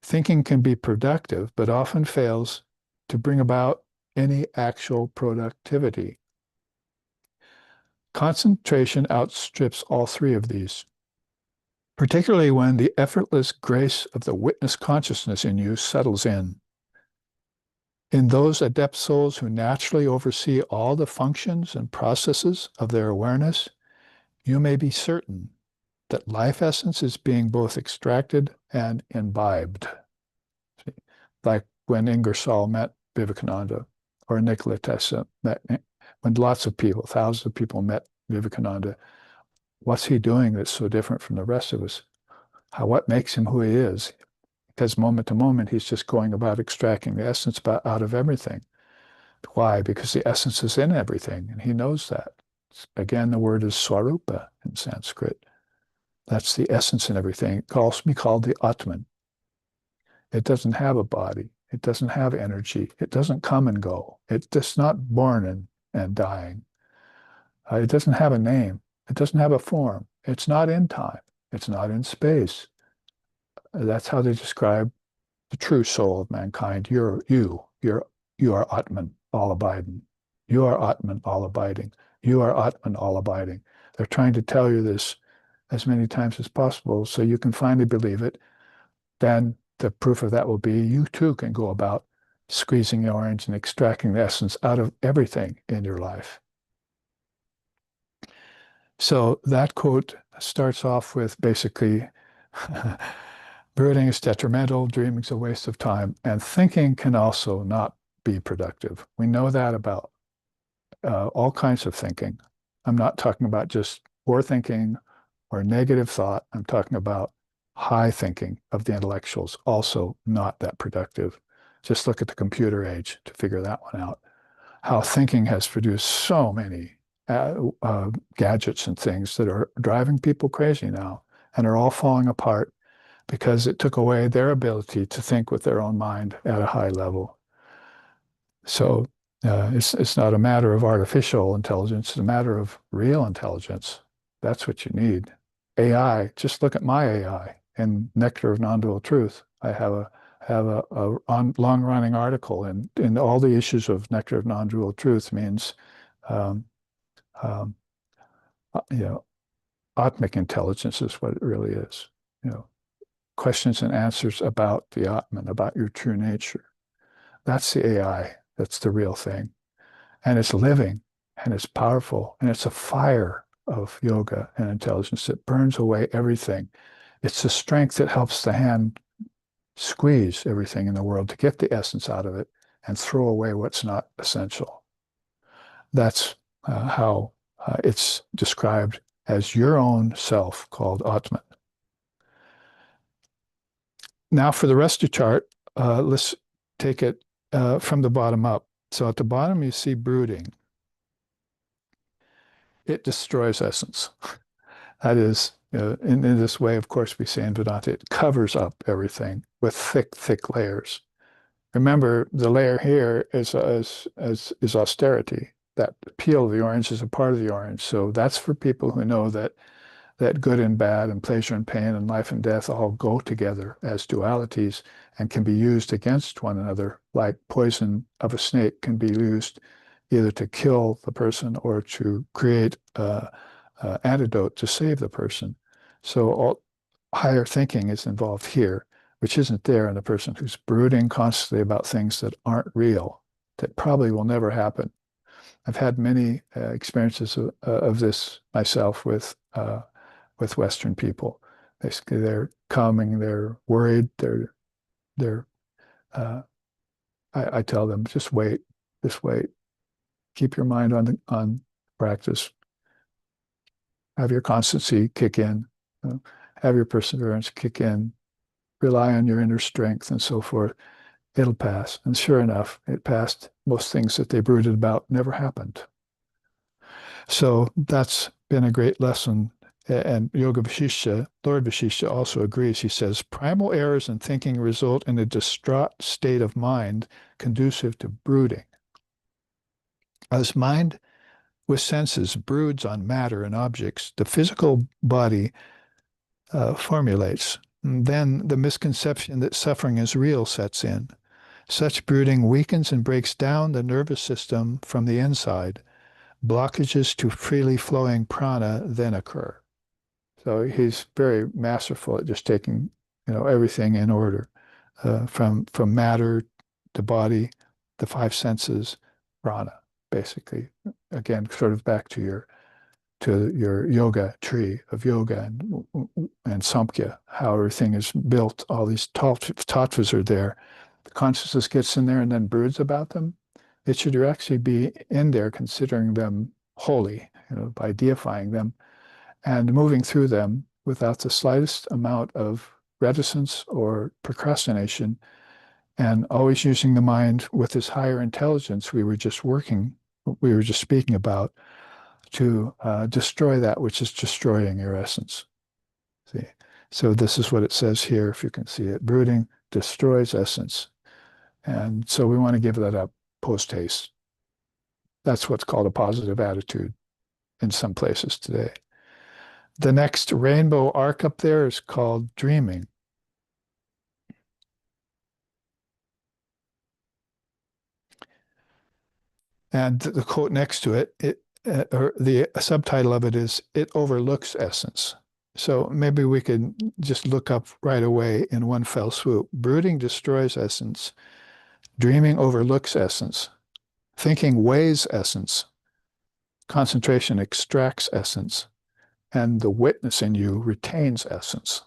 Thinking can be productive, but often fails to bring about any actual productivity. Concentration outstrips all three of these, particularly when the effortless grace of the witness consciousness in you settles in. In those adept souls who naturally oversee all the functions and processes of their awareness, you may be certain that life essence is being both extracted and imbibed. Like when Ingersoll met Vivekananda, or Nikola Tesla met, when lots of people, thousands of people met Vivekananda, what's he doing that's so different from the rest of us? What makes him who he is? Because moment to moment, he's just going about extracting the essence out of everything. Why? Because the essence is in everything, and he knows that. Again, the word is swarupa in Sanskrit. That's the essence in everything. It calls me called the Atman. It doesn't have a body. It doesn't have energy. It doesn't come and go. It's just not born and dying. It doesn't have a name. It doesn't have a form. It's not in time. It's not in space. That's how they describe the true soul of mankind. You are Atman, all abiding. You are Atman, all abiding. You are Atman, all abiding. They're trying to tell you this as many times as possible so you can finally believe it. Then the proof of that will be you too can go about squeezing the orange and extracting the essence out of everything in your life. So that quote starts off with basically brooding is detrimental, dreaming is a waste of time, and thinking can also not be productive. We know that about all kinds of thinking. I'm not talking about just poor thinking or negative thought. I'm talking about high thinking of the intellectuals, also not that productive. Just look at the computer age to figure that one out. How thinking has produced so many gadgets and things that are driving people crazy now and are all falling apart because it took away their ability to think with their own mind at a high level. So it's not a matter of artificial intelligence, it's a matter of real intelligence. That's what you need. AI, just look at my AI in Nectar of Non-Dual Truth. I have a long-running article, and in all the issues of Nectar of Non-Dual Truth means, um, um, you know, Atmic intelligence is what it really is. You know, questions and answers about the Atman, about your true nature. That's the AI. That's the real thing. And it's living and it's powerful and it's a fire of yoga and intelligence that burns away everything. It's the strength that helps the hand squeeze everything in the world to get the essence out of it and throw away what's not essential. That's how it's described as your own self called Atman. Now for the rest of the chart, let's take it from the bottom up. So at the bottom, you see brooding. It destroys essence. That is, in this way, of course, we say in Vedanta, it covers up everything with thick, thick layers. Remember, the layer here is austerity. That peel of the orange is a part of the orange. So that's for people who know that good and bad and pleasure and pain and life and death all go together as dualities and can be used against one another, like poison of a snake can be used either to kill the person or to create antidote to save the person. So all higher thinking is involved here, which isn't there in a person who's brooding constantly about things that aren't real, that probably will never happen. I've had many experiences of this myself with Western people. Basically, they're coming, they're worried, they're. I tell them just wait, keep your mind on practice. have your constancy kick in, have your perseverance kick in, rely on your inner strength and so forth. It'll pass. And sure enough, it passed. Most things that they brooded about never happened. So that's been a great lesson. And Yoga Vasishtha, Lord Vasishtha also agrees. He says, primal errors in thinking result in a distraught state of mind conducive to brooding. As mind with senses broods on matter and objects, the physical body formulates. And then the misconception that suffering is real sets in. Such brooding weakens and breaks down the nervous system from the inside. Blockages to freely flowing prana then occur. So he's very masterful at just taking, everything in order, from matter, the body, the five senses, prana, basically. Again, sort of back to your yoga tree of yoga and samkhya, how everything is built. All these tattvas are there. The consciousness gets in there and then broods about them. It should actually be in there considering them holy, by deifying them and moving through them without the slightest amount of reticence or procrastination, and always using the mind with this higher intelligence we were just speaking about, to destroy that which is destroying your essence. See? So this is what it says here, if you can see it. Brooding destroys essence. And so we want to give that up post haste. That's what's called a positive attitude in some places today. The next rainbow arc up there is called dreaming. And the quote next to it, or the subtitle of it is, "It overlooks essence." So maybe we could just look up right away in one fell swoop. Brooding destroys essence. Dreaming overlooks essence. Thinking weighs essence. Concentration extracts essence. And the witness in you retains essence.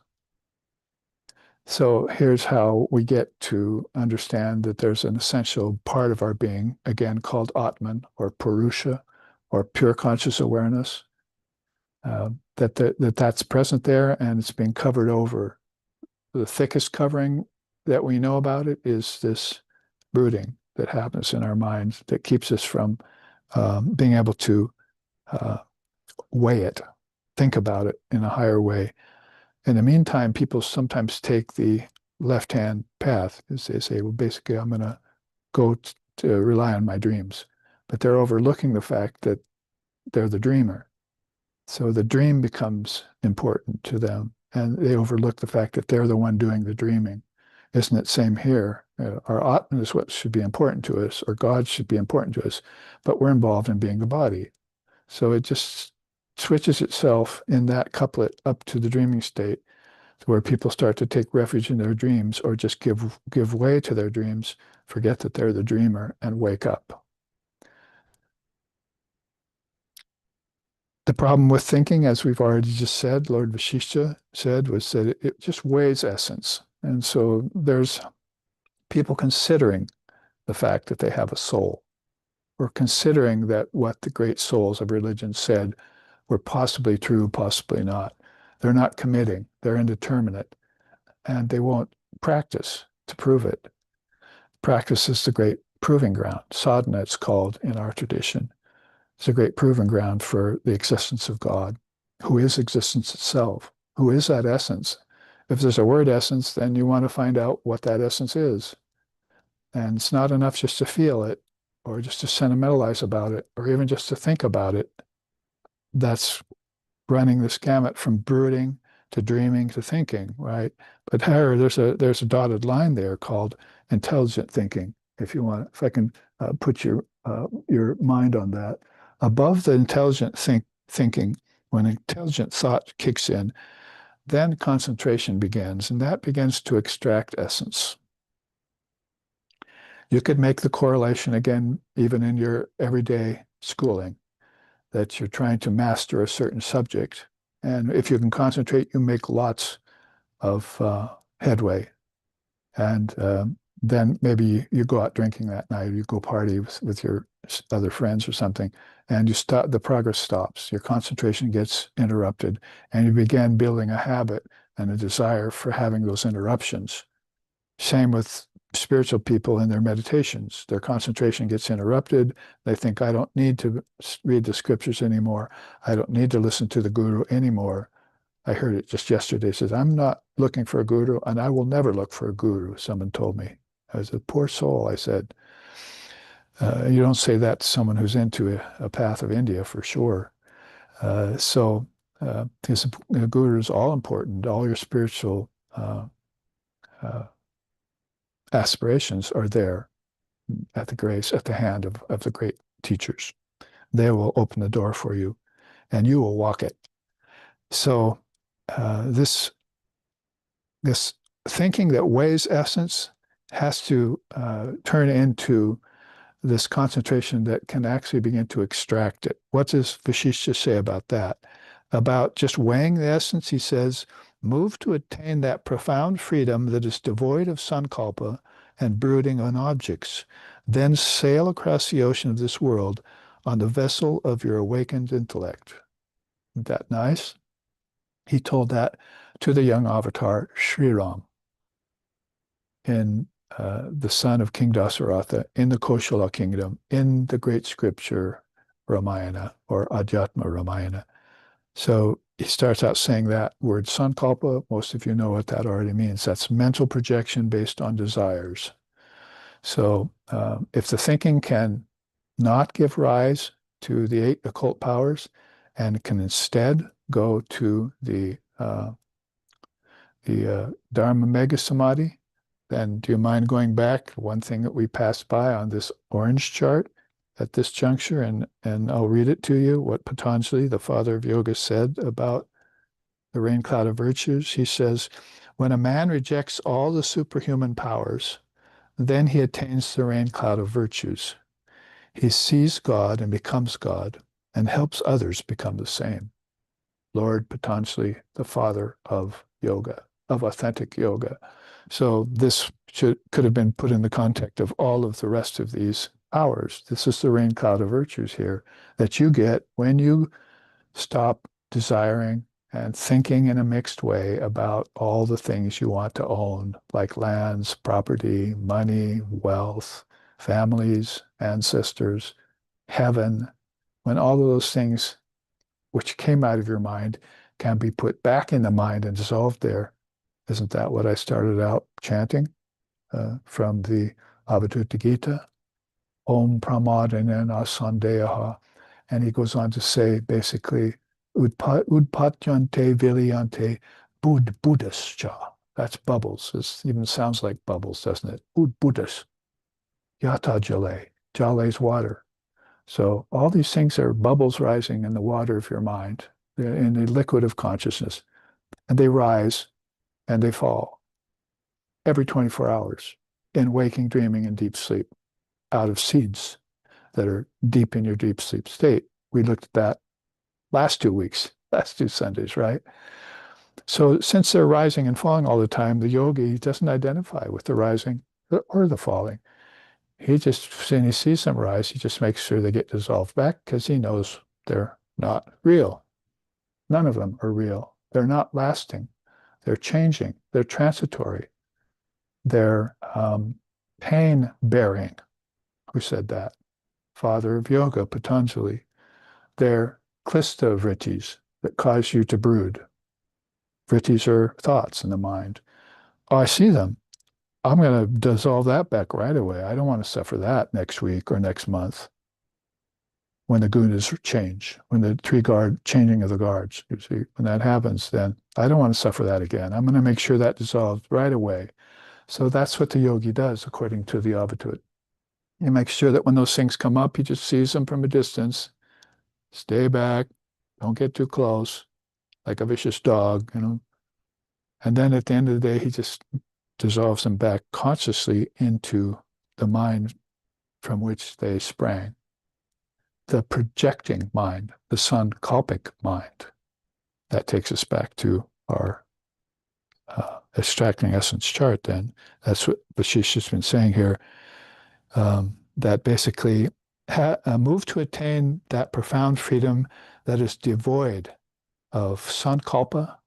So here's how we get to understand that there's an essential part of our being, again called Atman or Purusha or pure conscious awareness, that's present there and it's being covered over. The thickest covering that we know about it is this brooding that happens in our minds that keeps us from being able to weigh it, think about it in a higher way. In the meantime, people sometimes take the left-hand path, as they say, well, basically, I'm going to go to rely on my dreams. But they're overlooking the fact that they're the dreamer. So the dream becomes important to them, and they overlook the fact that they're the one doing the dreaming. Isn't it same here? Our Atman is what should be important to us, or God should be important to us, but we're involved in being the body. So it just switches itself in that couplet up to the dreaming state, where people start to take refuge in their dreams or just give way to their dreams, forget that they're the dreamer, and wake up. The problem with thinking, as we've already just said, Lord Vasishtha said, was that it just weighs essence. And so there's people considering the fact that they have a soul, or considering that what the great souls of religion said were possibly true, possibly not. They're not committing. They're indeterminate. And they won't practice to prove it. Practice is the great proving ground. Sadhana, it's called in our tradition. It's a great proving ground for the existence of God, who is existence itself, who is that essence. If there's a word essence, then you want to find out what that essence is. And it's not enough just to feel it, or just to sentimentalize about it, or even just to think about it. That's running this gamut from brooding to dreaming to thinking, right? But here, there's a dotted line there called intelligent thinking. If you want, if I can put your mind on that. Above the intelligent thinking, when intelligent thought kicks in, then concentration begins, and that begins to extract essence. You could make the correlation again, even in your everyday schooling, that you're trying to master a certain subject. And if you can concentrate, you make lots of headway. And then maybe you go out drinking that night, you go party with your other friends or something, and you stop, the progress stops. Your concentration gets interrupted, and you begin building a habit and a desire for having those interruptions. Same with spiritual people in their meditations. Their concentration gets interrupted. They think, I don't need to read the scriptures anymore. I don't need to listen to the guru anymore. I heard it just yesterday. It says, I'm not looking for a guru, and I will never look for a guru, someone told me. I was a poor soul, I said. You don't say that to someone who's into a path of India for sure. Because the guru is all important. All your spiritual uh, aspirations are there at the grace, at the hand of the great teachers. They will open the door for you, and you will walk it. So this thinking that weighs essence has to turn into this concentration that can actually begin to extract it. What does Vashishtha say about that? About just weighing the essence, he says, move to attain that profound freedom that is devoid of sankalpa and brooding on objects. Then sail across the ocean of this world on the vessel of your awakened intellect. Isn't that nice? He told that to the young avatar, Sri Ram, in the son of King Dasaratha, in the Koshala kingdom, in the great scripture Ramayana or Adhyatma Ramayana. So he starts out saying that word sankalpa. Most of you know what that already means. That's mental projection based on desires. So if the thinking can not give rise to the 8 occult powers and can instead go to the Dharma Mega Samadhi, then do you mind going back? One thing that we passed by on this orange chart at this juncture, and I'll read it to you, what Patanjali, the father of yoga, said about the rain cloud of virtues. He says, when a man rejects all the superhuman powers, then he attains the rain cloud of virtues. He sees God and becomes God and helps others become the same. Lord Patanjali, the father of yoga, of authentic yoga. So this could have been put in the context of all of the rest of these hours. This is the rain cloud of virtues here that you get when you stop desiring and thinking in a mixed way about all the things you want to own, like lands, property, money, wealth, families, ancestors, heaven. When all of those things which came out of your mind can be put back in the mind and dissolved there. Isn't that what I started out chanting from the Avadhuta Gita? Om pramadinena sandeha. And he goes on to say basically, udpatyante vilyante buddhascha. That's bubbles. It even sounds like bubbles, doesn't it? Buddhas. Yata jale. Jale is water. So all these things are bubbles rising in the water of your mind, in the liquid of consciousness. And they rise and they fall every 24 hours in waking, dreaming, and deep sleep out of seeds that are deep in your deep sleep state. We looked at that last 2 weeks, last 2 Sundays, right? So since they're rising and falling all the time, the yogi doesn't identify with the rising or the falling. He just, when he sees them rise, he just makes sure they get dissolved back because he knows they're not real. None of them are real. They're not lasting. They're changing. They're transitory. They're pain-bearing. Who said that? Father of yoga, Patanjali. They're klista vrittis that cause you to brood. Vrittis are thoughts in the mind. Oh, I see them. I'm going to dissolve that back right away. I don't want to suffer that next week or next month when the gunas change, when the tree guard changing of the guards. You see, when that happens, then I don't want to suffer that again. I'm going to make sure that dissolves right away. So that's what the yogi does, according to the Avadhuta. He makes sure that when those things come up, he just sees them from a distance. Stay back. Don't get too close, like a vicious dog, you know. And then at the end of the day, he just dissolves them back consciously into the mind from which they sprang. The projecting mind, the sankalpic mind. That takes us back to our extracting essence chart then. That's what Vashishtha's been saying here, that basically move to attain that profound freedom that is devoid of sankalpa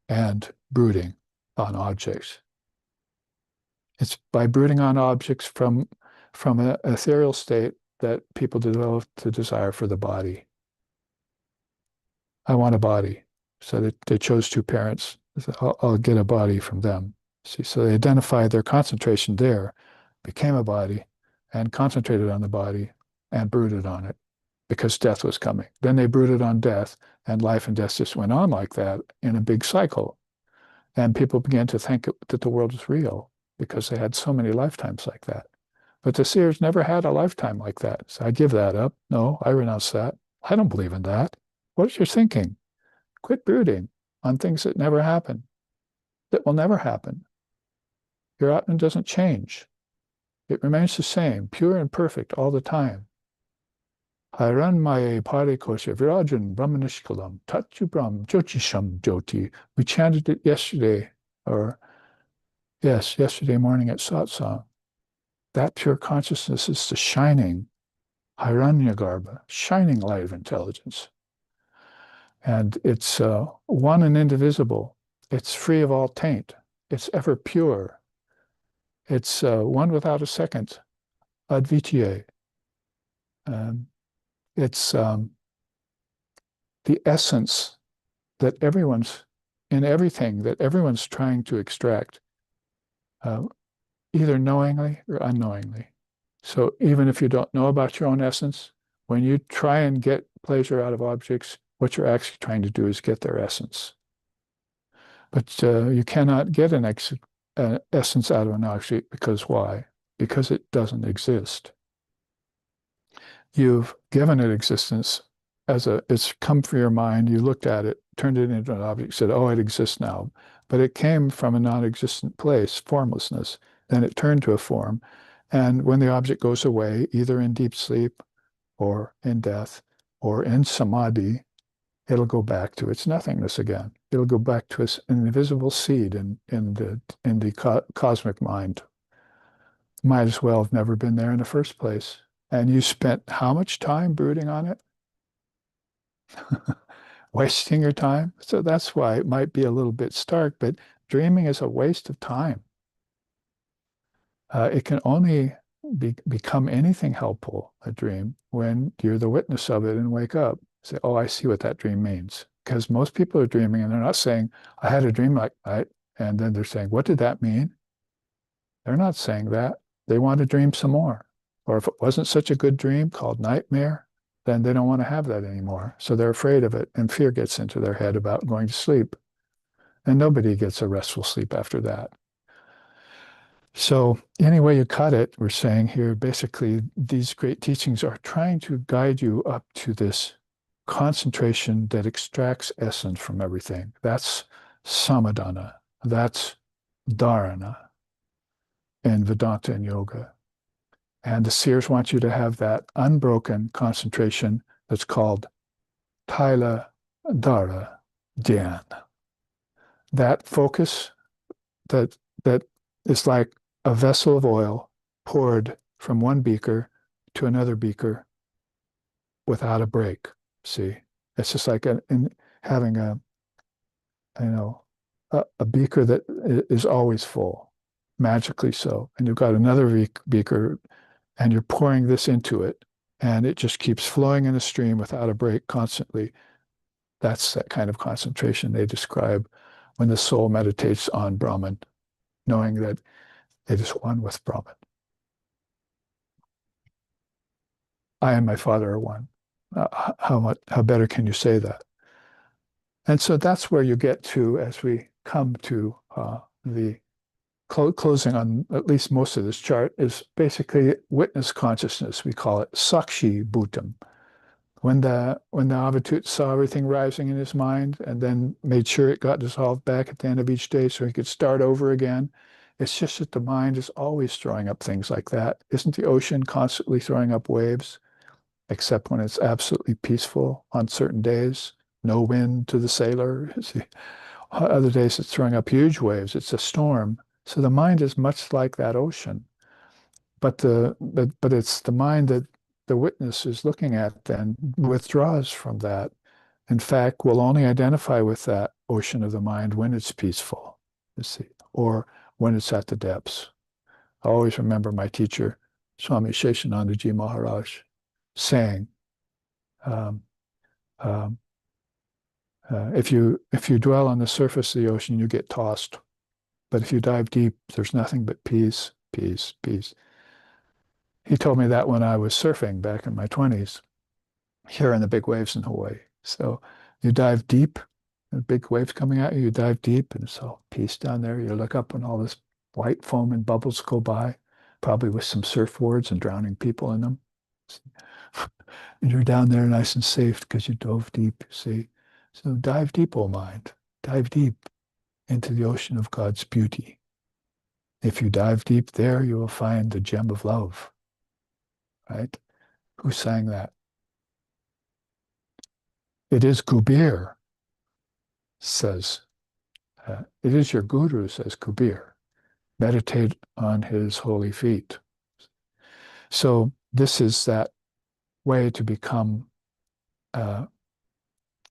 and brooding on objects. It's by brooding on objects from an ethereal state that people develop the desire for the body. I want a body. So they chose two parents. I'll get a body from them. See, so they identified their concentration there, became a body, and concentrated on the body and brooded on it because death was coming. Then they brooded on death, and life and death just went on like that in a big cycle. And people began to think that the world was real because they had so many lifetimes like that. But the seers never had a lifetime like that. So I give that up. No, I renounce that. I don't believe in that. What is your thinking? Quit brooding on things that never happen, that will never happen. Your Atman doesn't change. It remains the same, pure and perfect all the time. Hiranmaye Parikosha Virajan Brahmanishkalam Tatyu Brahm Jyotisham Jyoti. We chanted it yesterday, or yes, yesterday morning at satsang. That pure consciousness is the shining Hiranyagarbha, shining light of intelligence. And it's one and indivisible. It's free of all taint. It's ever pure. It's one without a second, advitiye. It's the essence that everyone's, in everything that everyone's trying to extract, either knowingly or unknowingly. So even if you don't know about your own essence, when you try and get pleasure out of objects, what you're actually trying to do is get their essence. But you cannot get an essence out of an object because why? Because it doesn't exist. You've given it existence it's come from your mind, you looked at it, turned it into an object, said, oh, it exists now. But it came from a non-existent place, formlessness. Then it turned to a form. And when the object goes away, either in deep sleep or in death or in samadhi, it'll go back to its nothingness again. It'll go back to its invisible seed in the cosmic mind. Might as well have never been there in the first place. And you spent how much time brooding on it? Wasting your time? So that's why it might be a little bit stark, but dreaming is a waste of time. It can only become anything helpful, a dream, when you're the witness of it and wake up. Say, oh, I see what that dream means. Because most people are dreaming and they're not saying, I had a dream like that. And then they're saying, what did that mean? They're not saying that. They want to dream some more. Or if it wasn't such a good dream called nightmare, then they don't want to have that anymore. So they're afraid of it, and fear gets into their head about going to sleep. And nobody gets a restful sleep after that. So any way you cut it, we're saying here, basically, these great teachings are trying to guide you up to this concentration that extracts essence from everything. That's samadhana. That's dharana in Vedanta and yoga. And the seers want you to have that unbroken concentration that's called Taila Dhara Dhyan. That focus that is like a vessel of oil poured from one beaker to another beaker without a break. See, it's just like having a beaker that is always full, magically so. And you've got another beaker and you're pouring this into it and it just keeps flowing in a stream without a break constantly. That's that kind of concentration they describe when the soul meditates on Brahman, knowing that it is one with Brahman. I and my Father are one. How better can you say that? And so that's where you get to as we come to the closing on at least most of this chart is basically witness consciousness. We call it Sakshi Bhutam. When the Avatut saw everything rising in his mind and then made sure it got dissolved back at the end of each day so he could start over again, it's just that the mind is always throwing up things like that. Isn't the ocean constantly throwing up waves, except when it's absolutely peaceful on certain days? No wind to the sailor. Other days it's throwing up huge waves. It's a storm. So the mind is much like that ocean. But it's the mind that the witness is looking at then withdraws from that. In fact, will only identify with that ocean of the mind when it's peaceful, you see, or when it's at the depths. I always remember my teacher, Swami Sheshanandaji Maharaj, saying, um, um, if you dwell on the surface of the ocean, you get tossed. But if you dive deep, there's nothing but peace, peace, peace. He told me that when I was surfing back in my 20s, here in the big waves in Hawaii. So you dive deep, the big waves coming at you, you dive deep, and it's all peace down there. You look up and all this white foam and bubbles go by, probably with some surfboards and drowning people in them. And you're down there nice and safe because you dove deep, you see. So dive deep, oh mind. Dive deep into the ocean of God's beauty. If you dive deep there, you will find the gem of love. Right? Who sang that? It is Kubir, says. It is your guru, says Kubir. Meditate on his holy feet. So this is that way to become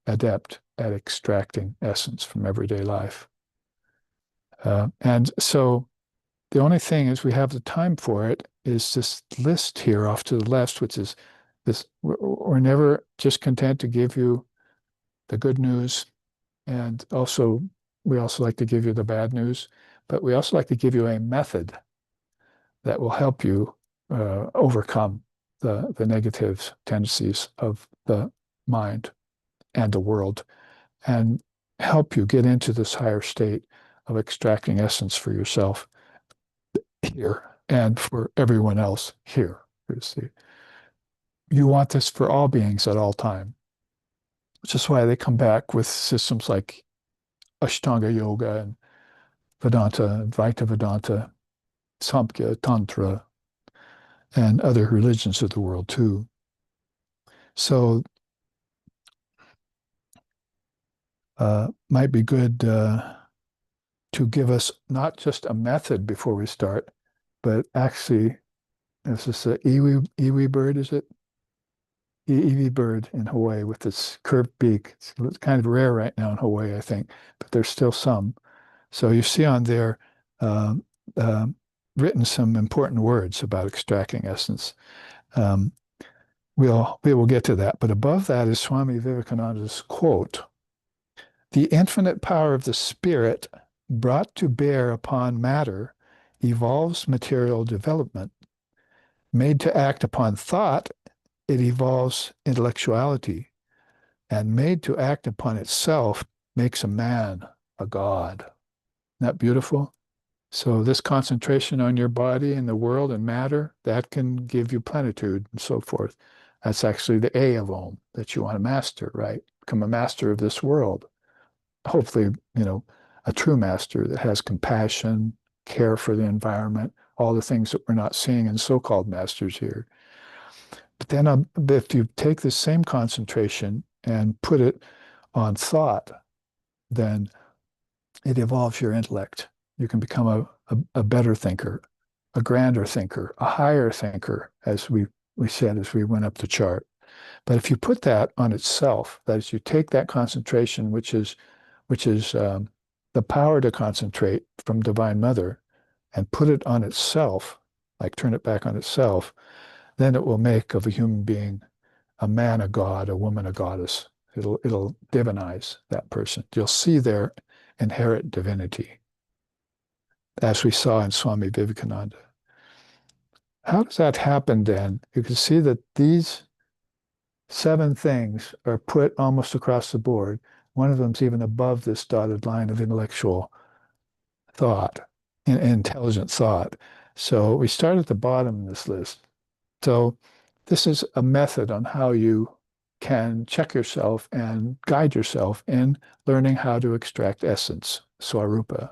adept at extracting essence from everyday life. And so the only thing is we have the time for it is this list here off to the left, which is this, we're never just content to give you the good news. And also, we also like to give you the bad news, but we also like to give you a method that will help you overcome the negative tendencies of the mind and the world and help you get into this higher state of extracting essence for yourself here and for everyone else here. You see, you want this for all beings at all time, which is why they come back with systems like Ashtanga Yoga and Vedanta, Advaita Vedanta, Samkhya, Tantra, and other religions of the world too. So might be good to give us not just a method before we start, but actually, this is the iwi bird, is it? Iwi bird in Hawaii with its curved beak. It's kind of rare right now in Hawaii, I think, but there's still some. So you see on there uh, uh, written some important words about extracting essence. Um, we will get to that. But above that is Swami Vivekananda's quote: "The infinite power of the spirit brought to bear upon matter evolves material development. Made to act upon thought, it evolves intellectuality. And made to act upon itself makes a man a god." Isn't that beautiful? So this concentration on your body and the world and matter, that can give you plenitude and so forth. That's actually the A of Om that you want to master, right? Become a master of this world. Hopefully, a true master that has compassion, care for the environment, all the things that we're not seeing in so-called masters here. But then if you take the same concentration and put it on thought, then it evolves your intellect. You can become a better thinker, a grander thinker, a higher thinker, as we said as we went up the chart. But if you put that on itself, that is, you take that concentration, which is the power to concentrate from Divine Mother, and put it on itself, like turn it back on itself, then it will make of a human being a man a god, a woman a goddess. It'll divinize that person. You'll see their inherent divinity, as we saw in Swami Vivekananda. How does that happen then? You can see that these 7 things are put almost across the board. One of them is even above this dotted line of intellectual thought, intelligent thought. So we start at the bottom of this list. So this is a method on how you can check yourself and guide yourself in learning how to extract essence, swarupa,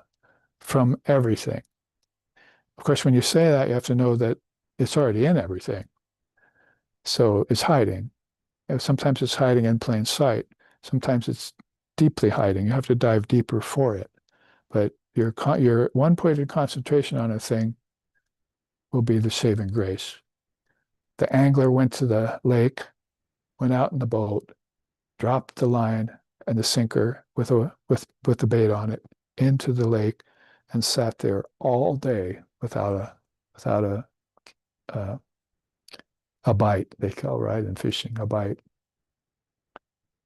from everything. Of course, when you say that, you have to know that it's already in everything. So it's hiding. Sometimes it's hiding in plain sight. Sometimes it's deeply hiding. You have to dive deeper for it. But your one-pointed concentration on a thing will be the saving grace. The angler went to the lake, went out in the boat, dropped the line and the sinker with the bait on it into the lake, and sat there all day without a bite. They call, right, in fishing, a bite.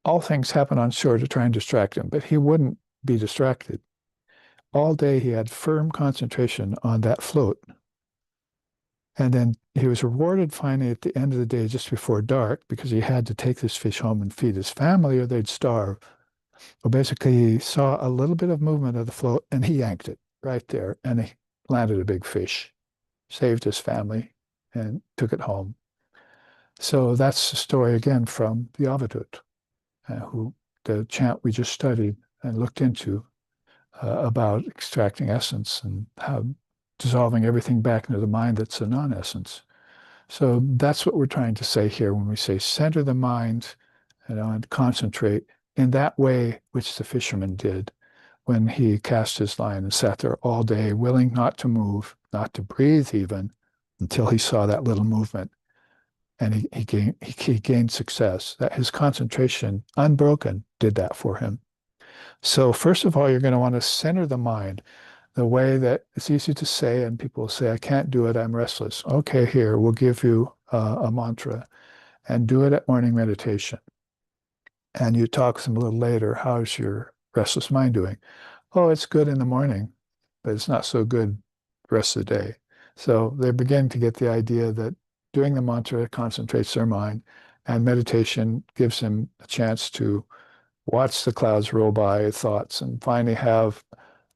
All things happen on shore to try and distract him, but he wouldn't be distracted. All day he had firm concentration on that float. And then he was rewarded finally at the end of the day, just before dark, because he had to take this fish home and feed his family or they'd starve. Well, basically, he saw a little bit of movement of the float and he yanked it right there and he landed a big fish, saved his family, and took it home. So that's the story again from the Avadut, who the chant we just studied and looked into about extracting essence and how dissolving everything back into the mind that's a non-essence. So that's what we're trying to say here when we say center the mind, and concentrate in that way which the fisherman did when he cast his line and sat there all day, willing not to move, not to breathe even, until he saw that little movement. And he gained success. That his concentration, unbroken, did that for him. So first of all, you're going to want to center the mind the way that it's easy to say, and people say, I can't do it, I'm restless. Okay, here, we'll give you a mantra and do it at morning meditation. And you talk to them a little later, how's your restless mind doing? Oh, it's good in the morning, but it's not so good the rest of the day. So they're beginning to get the idea that doing the mantra concentrates their mind, and meditation gives them a chance to watch the clouds roll by, thoughts, and finally have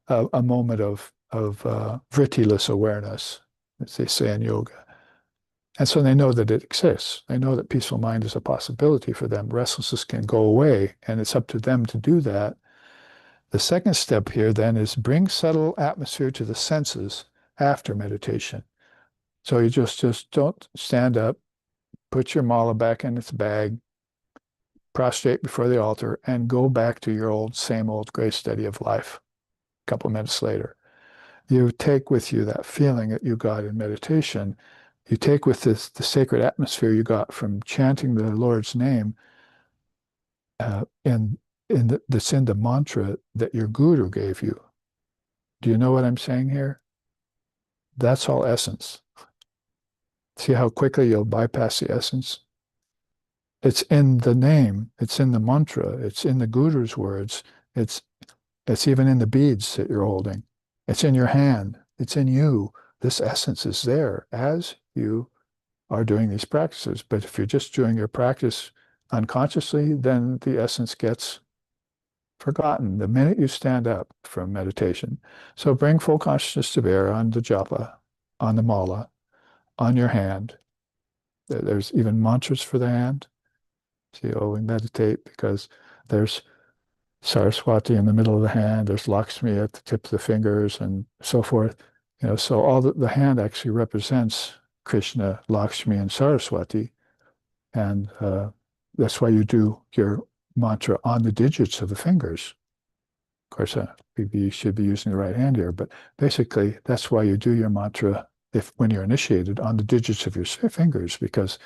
a moment of vritti-less awareness, as they say in yoga. And so they know that it exists. They know that peaceful mind is a possibility for them. Restlessness can go away, and it's up to them to do that. The second step here then is bring subtle atmosphere to the senses after meditation. So you just don't stand up, put your mala back in its bag, prostrate before the altar, and go back to your same old gray steady of life a couple of minutes later. You take with you that feeling that you got in meditation. You take with this the sacred atmosphere you got from chanting the Lord's name that's in the mantra that your guru gave you. Do you know what I'm saying here? That's all essence. See how quickly you'll bypass the essence? It's in the name, it's in the mantra, it's in the guru's words, it's even in the beads that you're holding. It's in your hand, it's in you. This essence is there as you are doing these practices. But if you're just doing your practice unconsciously, then the essence gets forgotten the minute you stand up from meditation. So bring full consciousness to bear on the japa, on the mala, on your hand. There's even mantras for the hand. See, we meditate because there's Saraswati in the middle of the hand, there's Lakshmi at the tips of the fingers, and so forth. So all the hand actually represents Krishna, Lakshmi, and Saraswati. And that's why you do your mantra on the digits of the fingers. Of course, you should be using the right hand here, but basically that's why you do your mantra when you're initiated on the digits of your fingers, because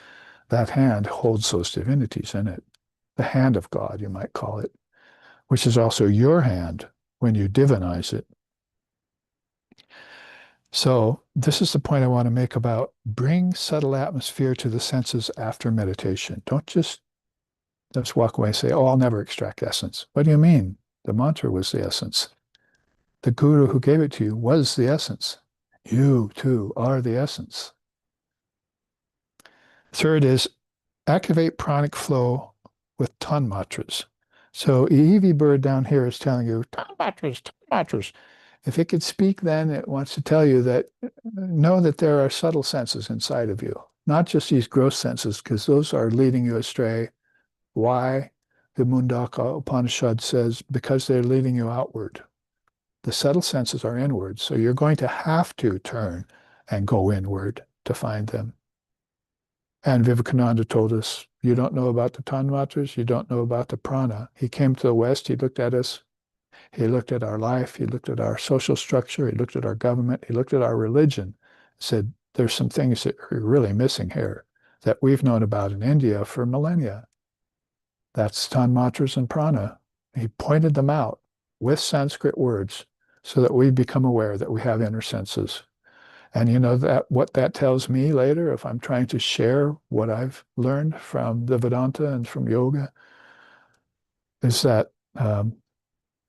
that hand holds those divinities in it. The hand of God, you might call it, which is also your hand when you divinize it. So this is the point I want to make about bring subtle atmosphere to the senses after meditation. Don't just walk away and say, oh, I'll never extract essence. What do you mean? The mantra was the essence. The guru who gave it to you was the essence. You, too, are the essence. Third is activate pranic flow with ton mantras. So Eevee bird down here is telling you, ton mantras, ton mantras. If it could speak then, it wants to tell you that know that there are subtle senses inside of you, not just these gross senses, because those are leading you astray. Why? The Mundaka Upanishad says, because they're leading you outward. The subtle senses are inward, so you're going to have to turn and go inward to find them. And Vivekananda told us, you don't know about the tanmatras, you don't know about the prana. He came to the West, he looked at us, he looked at our life, he looked at our social structure, he looked at our government, he looked at our religion, said, there's some things that are really missing here. that we've known about in India for millennia. That's tanmatras and prana. He pointed them out with Sanskrit words so that we become aware that we have inner senses. And you know that what that tells me later, if I'm trying to share what I've learned from the Vedanta and from yoga, is that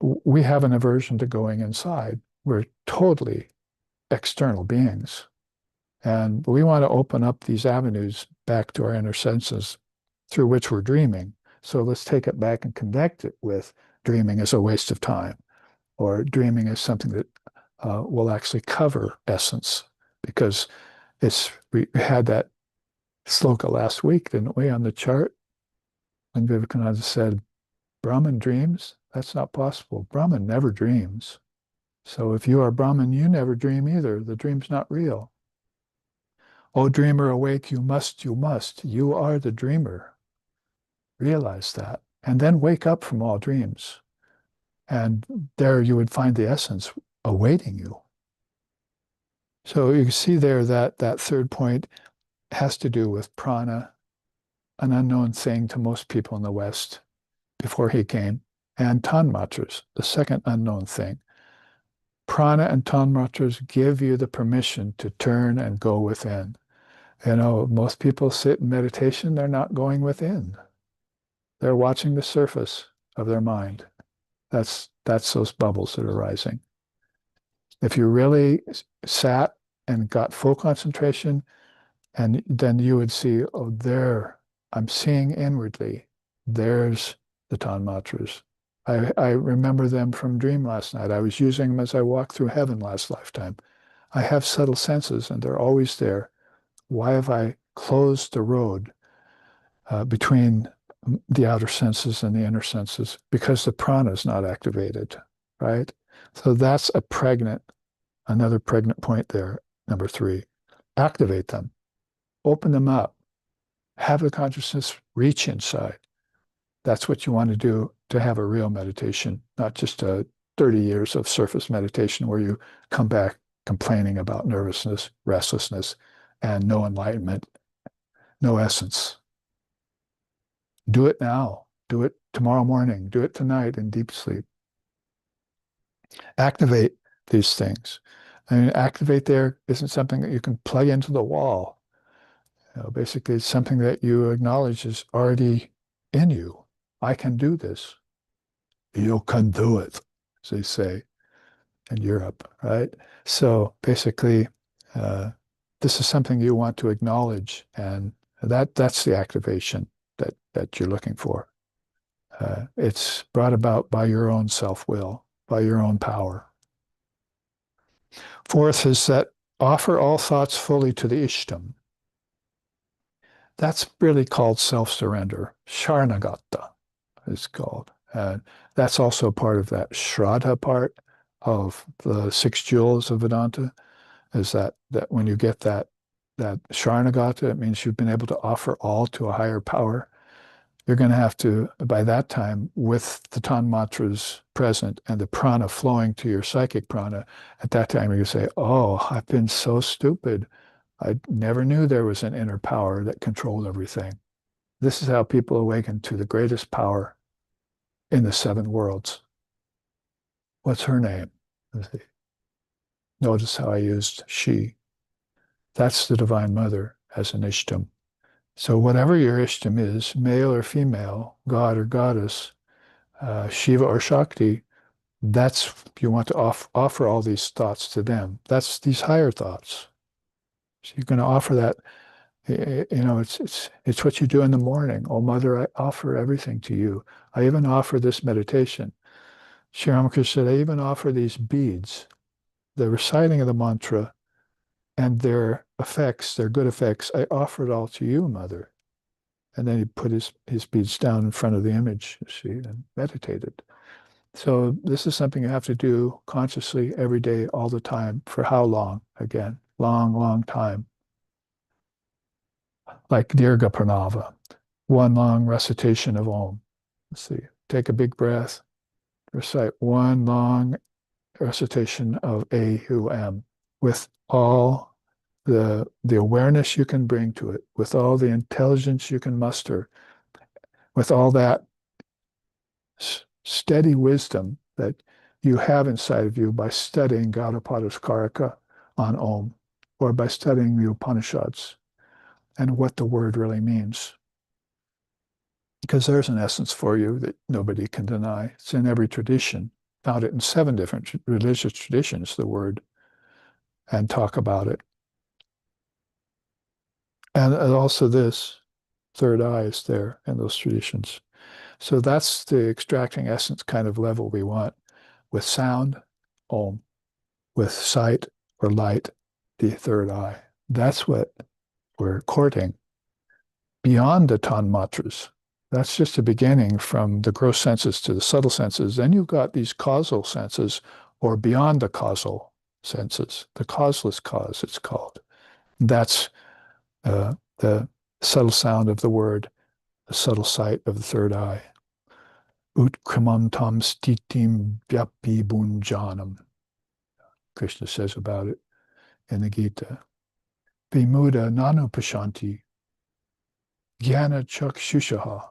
we have an aversion to going inside. We're totally external beings. And we want to open up these avenues back to our inner senses through which we're dreaming. So let's take it back and connect it with dreaming as a waste of time, or dreaming as something that will actually cover essence. Because we had that sloka last week, didn't we, on the chart? When Vivekananda said, Brahman dreams? That's not possible. Brahman never dreams. So if you are Brahman, you never dream either. The dream's not real. O dreamer, awake, you must, you must. You are the dreamer. Realize that. And then wake up from all dreams. And there you would find the essence awaiting you. So you can see there that that third point has to do with prana, an unknown thing to most people in the West before he came, and tanmatras, the second unknown thing. Prana and tanmatras give you the permission to turn and go within. You know, most people sit in meditation, they're not going within. They're watching the surface of their mind. That's those bubbles that are rising. If you really sat and got full concentration, and then you would see, oh, there, I'm seeing inwardly. There's the tanmatras. I remember them from dream last night. I was using them as I walked through heaven last lifetime. I have subtle senses, and they're always there. Why have I closed the road between the outer senses and the inner senses? Because the prana is not activated, right? So that's another pregnant point there, number 3. Activate them, open them up, have the consciousness reach inside. That's what you want to do to have a real meditation, not just a 30 years of surface meditation where you come back complaining about nervousness, restlessness, and no enlightenment, no essence. Do it now. Do it tomorrow morning. Do it tonight in deep sleep. Activate these things. And activate there isn't something that you can plug into the wall. You know, basically, it's something that you acknowledge is already in you. I can do this. You can do it, as they say in Europe, right? So basically, this is something you want to acknowledge, and that's the activation that you're looking for. It's brought about by your own self-will, by your own power. 4th is that offer all thoughts fully to the Ishtam. That's really called self-surrender. Sharanagata is called. And that's also part of that Shraddha part of the 6 jewels of Vedanta, is that when you get that Sharanagata, it means you've been able to offer all to a higher power. You're going to have to, by that time, with the tanmatras present and the prana flowing to your psychic prana, at that time you're going to say, oh, I've been so stupid. I never knew there was an inner power that controlled everything. This is how people awaken to the greatest power in the 7 worlds. What's her name? Notice how I used she. That's the Divine Mother as an Ishtam. So whatever your Ishtam is, male or female, God or goddess, Shiva or Shakti, that's, you want to offer all these thoughts to them. That's these higher thoughts. So you're going to offer that. You know, it's what you do in the morning. Oh, Mother, I offer everything to you. I even offer this meditation. Sri Ramakrishna said, I even offer these beads, the reciting of the mantra and their effects, their good effects. I offer it all to you, Mother. And then he put his beads down in front of the image, you see, and meditated. So this is something you have to do consciously every day, all the time. For how long? Again, long, long time. Like Dirga Pranava, one long recitation of Om. Let's see, take a big breath, recite one long recitation of A-U-M with all the awareness you can bring to it, with all the intelligence you can muster, with all that steady wisdom that you have inside of you by studying Gaudapad's Karika on Om, or by studying the Upanishads and what the word really means. Because there's an essence for you that nobody can deny. It's in every tradition. Found it in 7 different religious traditions, the word, and talk about it. And also this third eye is there in those traditions. So that's the extracting essence kind of level we want. With sound, Om. With sight or light, the third eye. That's what we're courting. Beyond the tanmatras, that's just a beginning from the gross senses to the subtle senses. Then you've got these causal senses, or beyond the causal senses, the causeless cause, it's called. That's the subtle sound of the word, the subtle sight of the third eye. Utkramam tam stitim vyapi bunjanam, Krishna says about it in the Gita. Vimuda nanupashanti, jnana chakshushaha.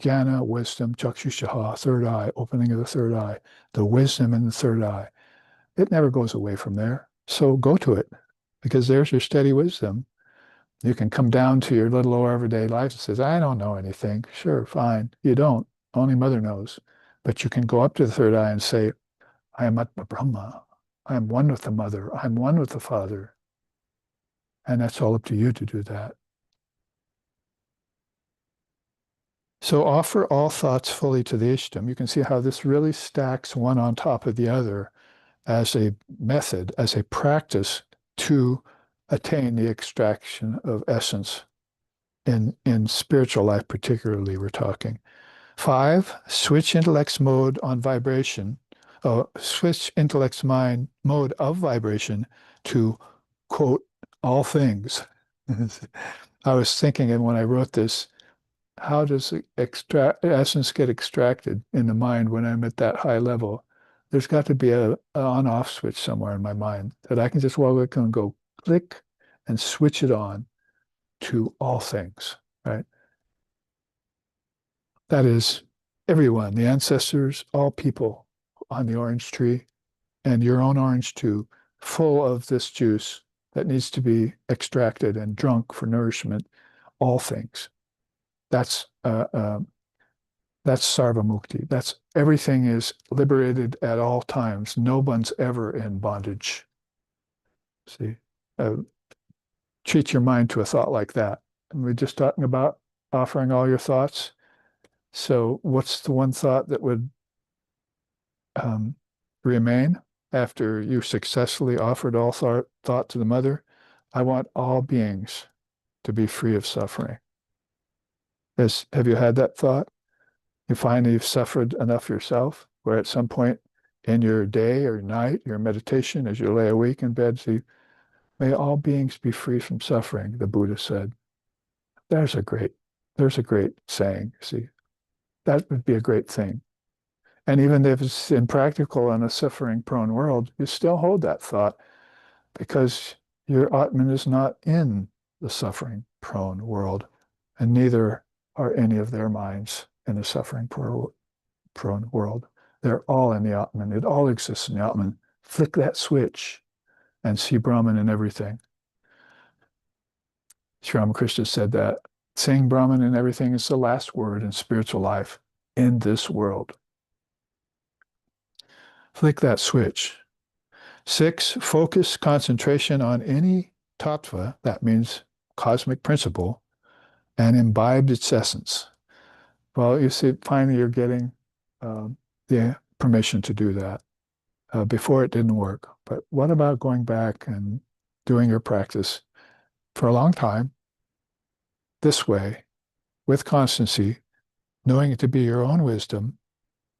Jnana, wisdom, chakshushaha, third eye, opening of the third eye, the wisdom in the third eye. It never goes away from there. So go to it, because there's your steady wisdom. You can come down to your little old everyday life and says, I don't know anything. Sure, fine. You don't. Only Mother knows. But you can go up to the third eye and say, I am Atma Brahma. I am one with the Mother. I am one with the Father. And that's all up to you to do that. So offer all thoughts fully to the Ishtam. You can see how this really stacks one on top of the other as a method, as a practice to attain the extraction of essence in spiritual life, particularly, we're talking. 5, switch intellect's mode on vibration, switch intellect's mind mode of vibration to, quote, all things. I was thinking, and when I wrote this, how does essence get extracted in the mind when I'm at that high level? There's got to be a on-off switch somewhere in my mind that I can just walk and go click and switch it on to all things, right? That is everyone, the ancestors, all people on the orange tree, and your own orange too, full of this juice that needs to be extracted and drunk for nourishment, all things. That's sarva mukti. That's everything is liberated at all times. No one's ever in bondage. See, treat your mind to a thought like that. And we're just talking about offering all your thoughts. So what's the one thought that would remain after you successfully offered all thought to the Mother? I want all beings to be free of suffering. Have you had that thought? You find that you've suffered enough yourself, where at some point in your day or night, your meditation, as you lay awake in bed, see, may all beings be free from suffering, the Buddha said. There's a great saying, see. That would be a great thing. And even if it's impractical in a suffering-prone world, you still hold that thought because your Atman is not in the suffering-prone world, and neither are any of their minds in a suffering-prone world. They're all in the Atman. It all exists in the Atman. Flick that switch and see Brahman in everything. Sri Ramakrishna said that seeing Brahman in everything is the last word in spiritual life in this world. Flick that switch. 6, focus concentration on any tattva, that means cosmic principle, and imbibed its essence. Well, you see, finally you're getting the permission to do that. Before it didn't work. But what about going back and doing your practice for a long time this way, with constancy, knowing it to be your own wisdom,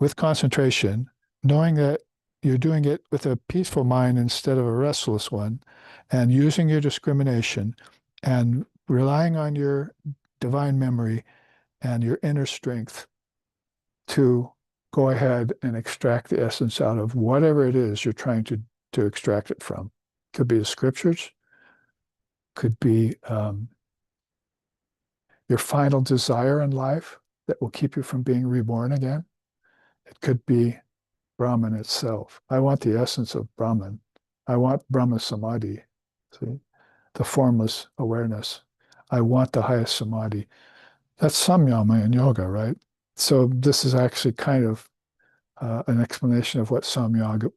with concentration, knowing that you're doing it with a peaceful mind instead of a restless one, and using your discrimination and relying on your divine memory and your inner strength to go ahead and extract the essence out of whatever it is you're trying to extract it from. Could be the scriptures, could be your final desire in life that will keep you from being reborn again. It could be Brahman itself. I want the essence of Brahman. I want Brahma Samadhi, see, the formless awareness. I want the highest samadhi. That's samyama in yoga, right? So this is actually kind of an explanation of what samyama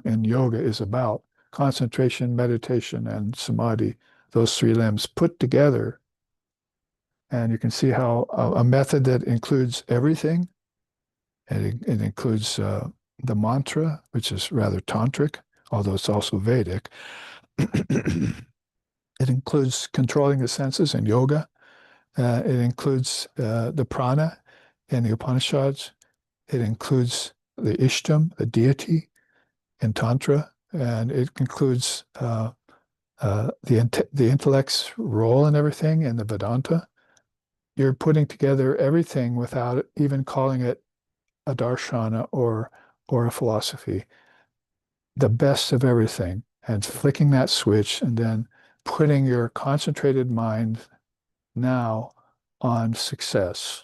in yoga is about. Concentration, meditation, and samadhi, those three limbs put together. And you can see how a method that includes everything, and it includes the mantra, which is rather tantric, although it's also Vedic. It includes controlling the senses in yoga. It includes the prana in the Upanishads. It includes the Ishtam, the deity, in Tantra, and it includes the intellect's role in everything in the Vedanta. You're putting together everything without even calling it a darshana or a philosophy. The best of everything, and flicking that switch, and then putting your concentrated mind now on success,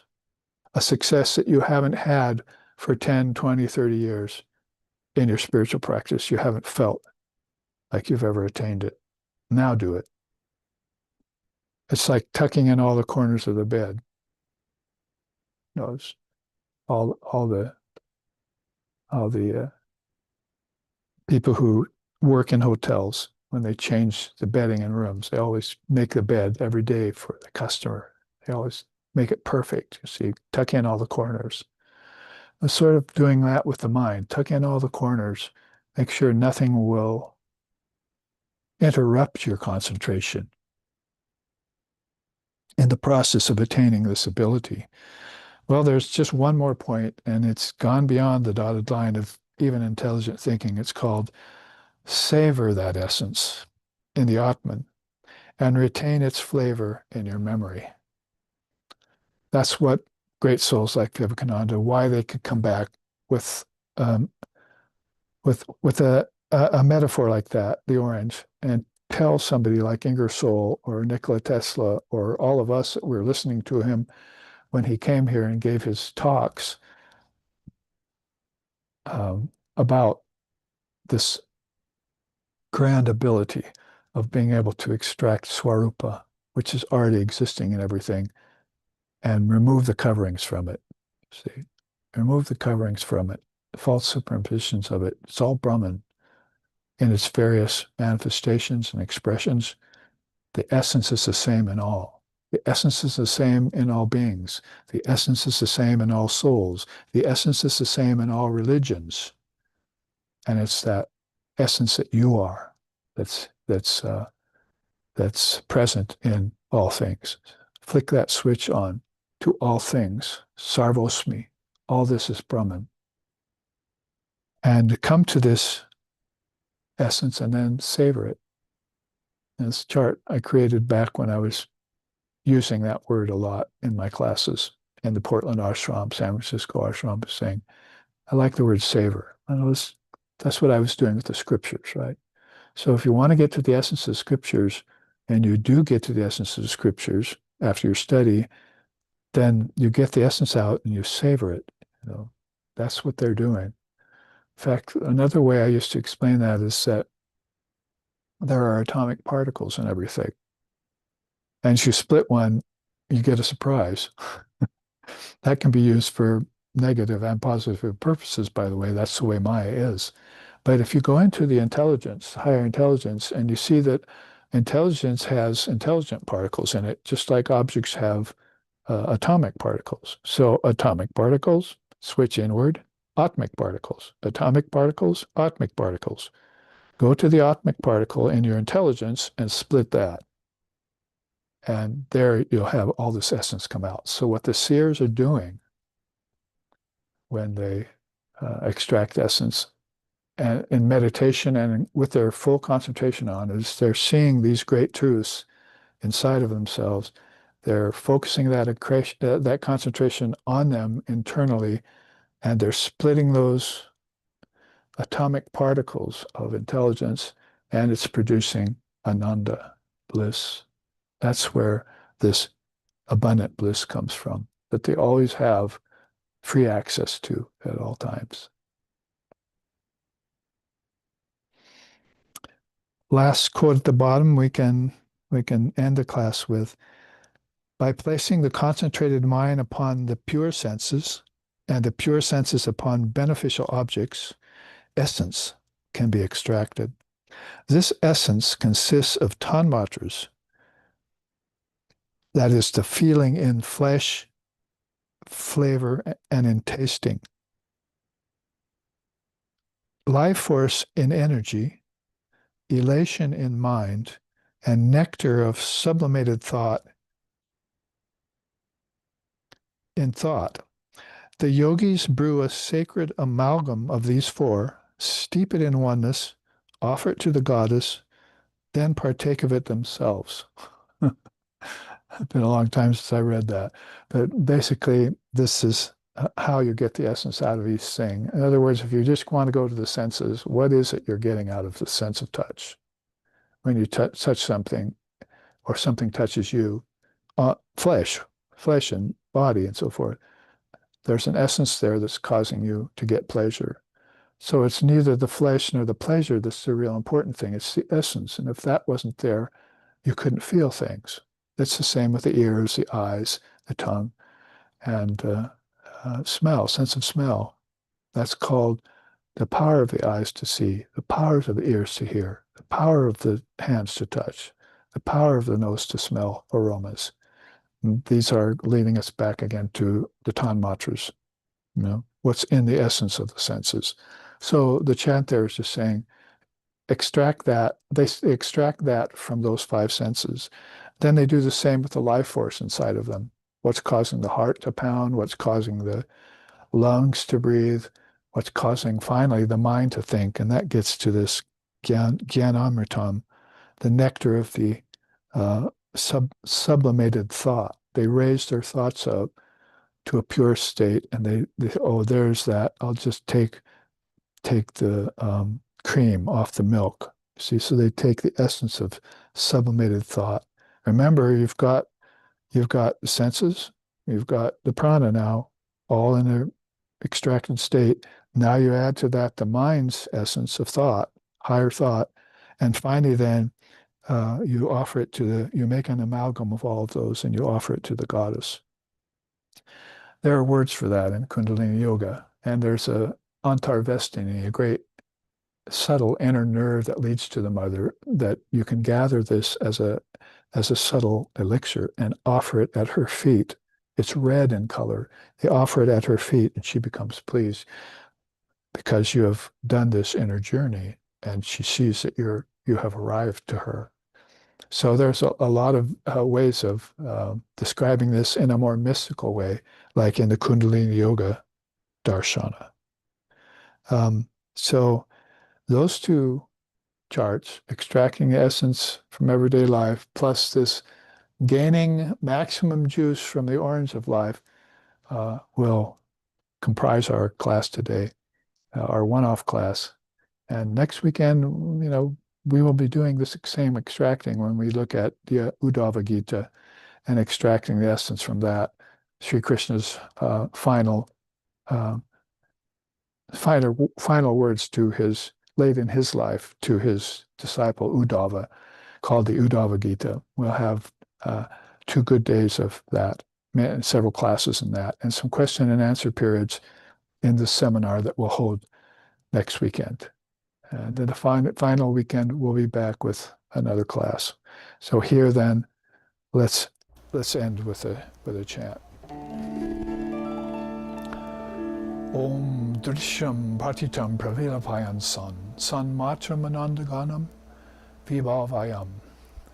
a success that you haven't had for 10, 20, 30 years in your spiritual practice. You haven't felt like you've ever attained it. Now do it. It's like tucking in all the corners of the bed. You know, it's all the people who work in hotels, when they change the bedding in rooms, they always make the bed every day for the customer. They always make it perfect. You see, tuck in all the corners. I'm sort of doing that with the mind. Tuck in all the corners. Make sure nothing will interrupt your concentration in the process of attaining this ability. Well, there's just one more point, and it's gone beyond the dotted line of even intelligent thinking. It's called savor that essence in the Atman and retain its flavor in your memory. That's what great souls like Vivekananda, why they could come back with um, with a metaphor like that, the orange, and tell somebody like Ingersoll or Nikola Tesla or all of us that were listening to him when he came here and gave his talks about this grand ability of being able to extract Swarupa, which is already existing in everything, and remove the coverings from it. See, remove the coverings from it, the false superimpositions of it. It's all Brahman in its various manifestations and expressions. The essence is the same in all. The essence is the same in all beings. The essence is the same in all souls. The essence is the same in all religions. And it's that essence that you are that's present in all things. Flick that switch on to all things. Sarvosmi. All this is Brahman. And come to this essence and then savor it. And this chart I created back when I was using that word a lot in my classes in the Portland ashram, San Francisco ashram, saying, I like the word savor. And that's what I was doing with the scriptures, right? So if you want to get to the essence of scriptures, and you do get to the essence of the scriptures after your study, then you get the essence out and you savor it. You know, that's what they're doing. In fact, another way I used to explain that is that there are atomic particles in everything. And if you split one, you get a surprise. That can be used for negative and positive purposes, by the way. That's the way Maya is. But if you go into the intelligence, higher intelligence, and you see that intelligence has intelligent particles in it, just like objects have atomic particles. So atomic particles switch inward, atmic particles. Atomic particles, atmic particles. Go to the atmic particle in your intelligence and split that. And there you'll have all this essence come out. So what the seers are doing when they extract essence and in meditation and with their full concentration on is they're seeing these great truths inside of themselves. They're focusing that concentration on them internally, and they're splitting those atomic particles of intelligence, and it's producing ananda, bliss. That's where this abundant bliss comes from, that they always have free access to at all times. Last quote at the bottom we can end the class with. By placing the concentrated mind upon the pure senses and the pure senses upon beneficial objects, essence can be extracted. This essence consists of tanmatras, that is, the feeling in flesh, flavor, and in tasting. Life force in energy, elation in mind, and nectar of sublimated thought in thought. The yogis brew a sacred amalgam of these four, steep it in oneness, offer it to the goddess, then partake of it themselves. It's been a long time since I read that. But basically, this is how you get the essence out of each thing. In other words, if you just want to go to the senses, what is it you're getting out of the sense of touch? When you touch something or something touches you, flesh and body and so forth, there's an essence there that's causing you to get pleasure. So it's neither the flesh nor the pleasure that's the real important thing. It's the essence. And if that wasn't there, you couldn't feel things. It's the same with the ears, the eyes, the tongue, and smell, sense of smell. That's called the power of the eyes to see, the power of the ears to hear, the power of the hands to touch, the power of the nose to smell aromas. And these are leading us back again to the tanmatras, what's in the essence of the senses. So the chant there is just saying, extract that. They extract that from those five senses. Then they do the same with the life force inside of them. What's causing the heart to pound? What's causing the lungs to breathe? What's causing, finally, the mind to think? And that gets to this Gyanamritam, the nectar of the sublimated thought. They raise their thoughts up to a pure state, and they oh, there's that. I'll just take the cream off the milk. See, so they take the essence of sublimated thought. Remember, you've got the senses, you've got the prana now, all in their extracted state. Now you add to that the mind's essence of thought, higher thought, and finally then you offer it you make an amalgam of all of those and you offer it to the goddess. There are words for that in Kundalini Yoga, and there's a antarvestini, a great subtle inner nerve that leads to the mother, that you can gather this as a subtle elixir and offer it at her feet. It's red in color. They offer it at her feet and she becomes pleased because you have done this inner journey and she sees that you have arrived to her. So there's a lot of ways of describing this in a more mystical way, like in the Kundalini Yoga darshana. So those two charts, extracting the essence from everyday life, plus this gaining maximum juice from the orange of life, will comprise our class today, our one-off class. And next weekend, we will be doing this same extracting when we look at the Uddhava Gita and extracting the essence from that. Sri Krishna's final words late in his life to his disciple Uddhava, called the Uddhava Gita. We'll have 2 good days of that, several classes in that, and some question and answer periods in the seminar that we'll hold next weekend. And then the final weekend, we'll be back with another class. So here then, let's end with a chant. Om Drishyam Patitam Pravilapayan San Matram Anandaganam Vibhavayam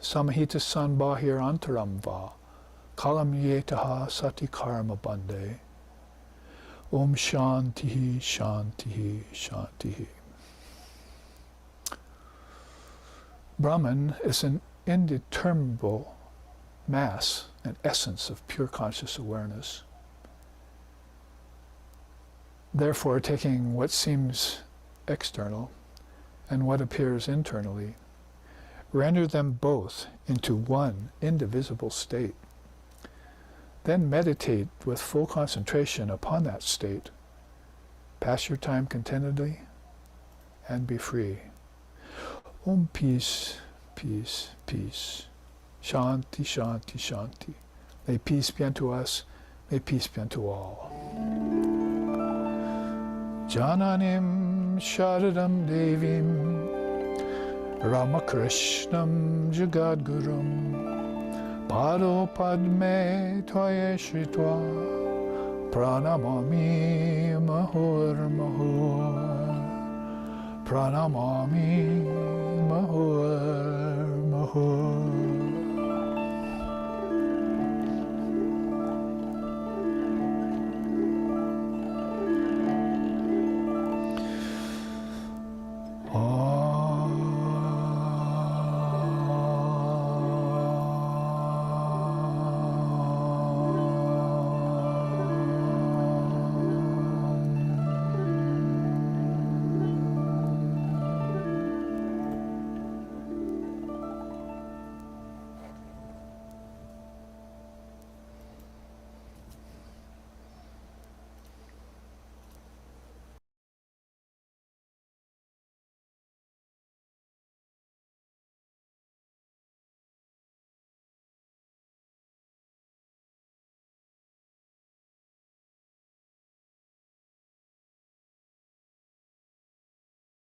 Samahita San Bahir Antaram Va Kalam Yetaha Sati Karma Bande Om Shantihi Shantihi Shantihi. Brahman is an indeterminable mass and essence of pure conscious awareness. Therefore, taking what seems external and what appears internally, Render them both into one indivisible state. Then meditate with full concentration upon that state. Pass your time contentedly and be free. Om peace, peace, peace. Shanti, shanti, shanti. May peace be unto us. May peace be unto all. Jananim Sharadam Devim Ramakrishnam Jagadgurum Pado Padme Toye Shritva Pranamami Mahur Mahur Pranamami Mahur Mahur